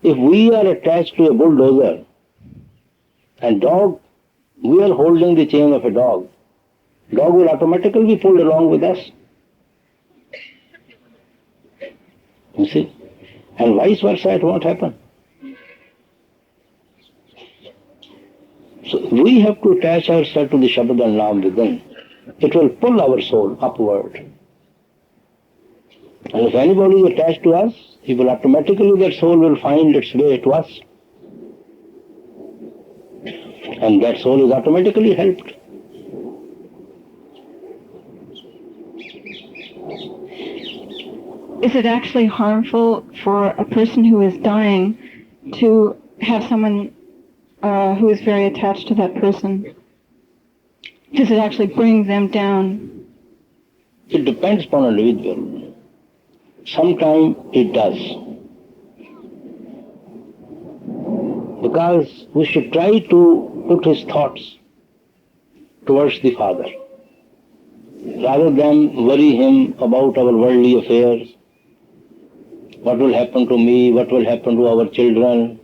Speaker 16: If we are attached to a bulldozer and dog, we are holding the chain of a dog, dog will automatically be pulled along with us. You see? And vice versa, it won't happen. So we have to attach ourselves to the Shabad and Naam within. It will pull our soul upward. And if anybody is attached to us, he will automatically, that soul will find its way to us. And that soul is automatically helped.
Speaker 5: Is it actually harmful for a person who is dying to have someone who is very attached to that person? Does it actually bring them down?
Speaker 16: It depends upon an individual. Sometimes it does. Because we should try to put his thoughts towards the Father, rather than worry him about our worldly affairs. What will happen to me? What will happen to our children?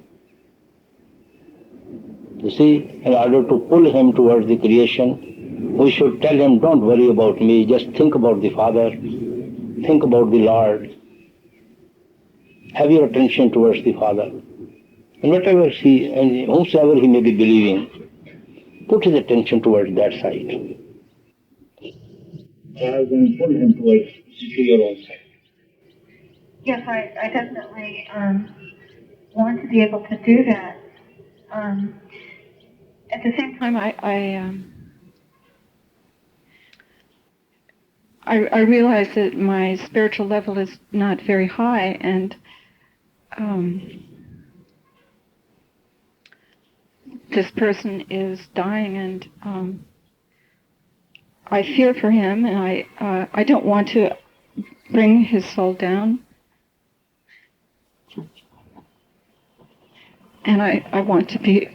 Speaker 16: You see, in order to pull him towards the creation, we should tell him, don't worry about me, just think about the Father, think about the Lord. Have your attention towards the Father. And whatever he, and whomsoever he may be believing, put his attention towards that side. Rather than pull him towards your own side.
Speaker 5: Yes, I definitely want to be able to do that. At the same time, I realize that my spiritual level is not very high, and this person is dying, and I fear for him, and I don't want to bring his soul down. And I want to be,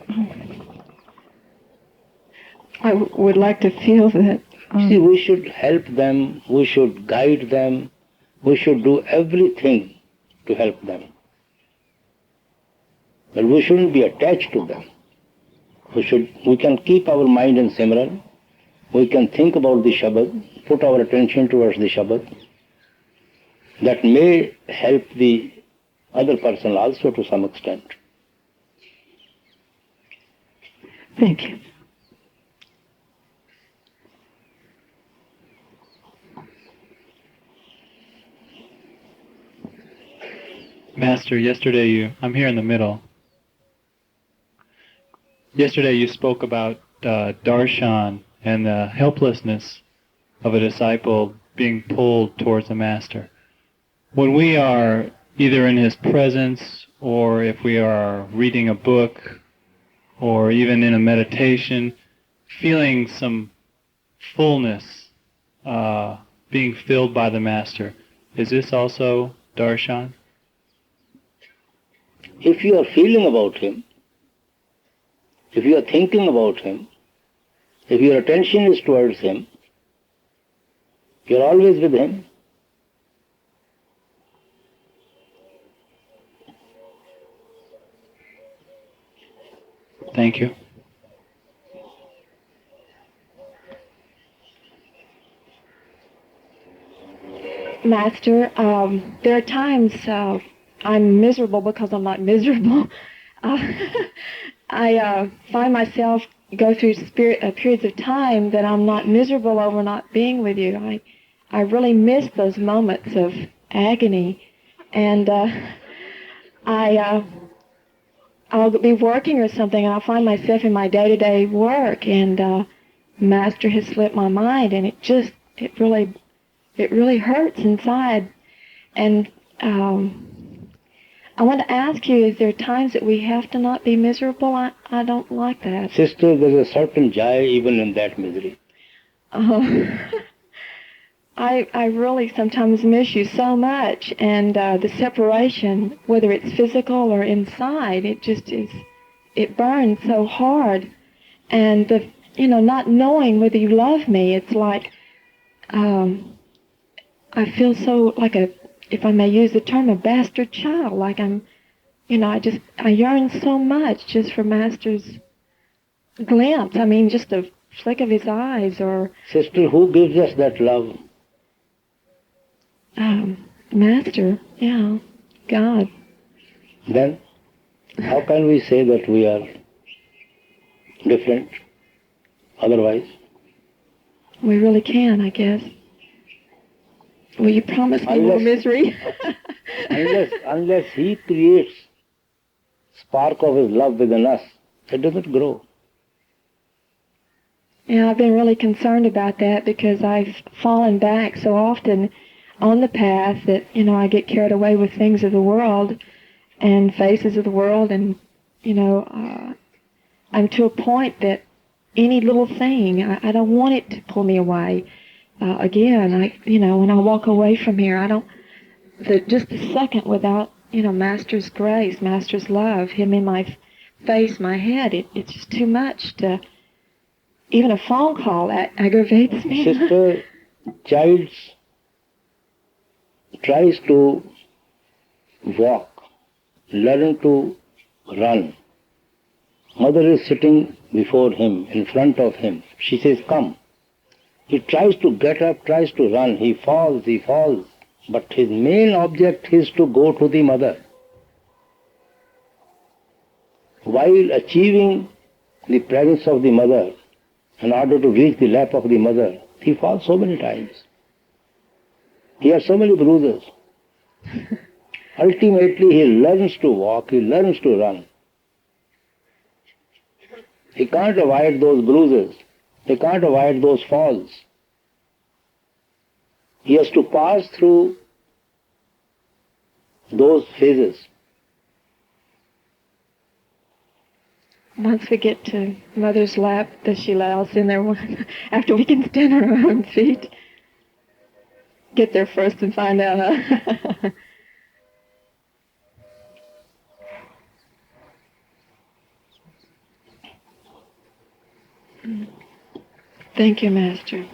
Speaker 5: I would like to feel that.
Speaker 16: See, we should help them, we should guide them, we should do everything to help them. But we shouldn't be attached to them. We can keep our mind in Simran, we can think about the Shabad, put our attention towards the Shabad. That may help the other person also to some extent.
Speaker 5: Thank you.
Speaker 18: Master, I'm here in the middle. Yesterday you spoke about darshan and the helplessness of a disciple being pulled towards the Master. When we are either in his presence, or if we are reading a book, or even in a meditation, feeling some fullness, being filled by the Master, is this also darshan?
Speaker 16: If you are feeling about him, if you are thinking about him, if your attention is towards him, you are always with him.
Speaker 18: Thank you.
Speaker 5: Master, there are times I'm miserable because I'm not miserable. I find myself go through periods of time that I'm not miserable over not being with you. I really miss those moments of agony, and I'll be working or something, and I'll find myself in my day-to-day work, and Master has slipped my mind, and it really hurts inside. And I want to ask you, is there times that we have to not be miserable? I don't like that.
Speaker 16: Sister, there's a certain joy even in that misery.
Speaker 5: I really sometimes miss you so much, and the separation, whether it's physical or inside, it burns so hard. And not knowing whether you love me, it's like, I feel so like if I may use the term, a bastard child, like I yearn so much just for Master's glimpse. I mean, just a flick of his eyes, or...
Speaker 16: Sister, who gives us that love?
Speaker 5: Master, yeah, God.
Speaker 16: Then, how can we say that we are different otherwise?
Speaker 13: We really can, I guess. Will you promise me more misery?
Speaker 16: unless he creates spark of his love within us, it doesn't grow.
Speaker 13: Yeah, I've been really concerned about that because I've fallen back so often on the path that, I get carried away with things of the world and faces of the world, and, I'm to a point that any little thing, I don't want it to pull me away. Again, when I walk away from here, I don't, just a second without, Master's grace, Master's love, Him in my face, my head, it's just too much to, even a phone call that aggravates me.
Speaker 16: Sister, child tries to walk, learn to run. Mother is sitting before him, in front of him. She says, come. He tries to get up, tries to run. He falls. But his main object is to go to the mother. While achieving the presence of the mother, in order to reach the lap of the mother, he falls so many times. He has so many bruises. Ultimately, he learns to walk, he learns to run. He can't avoid those bruises. He can't avoid those falls. He has to pass through those phases.
Speaker 13: Once we get to Mother's lap, does she allow us in there after we can stand on our own feet? Get there first and find out, huh? Thank you, Master.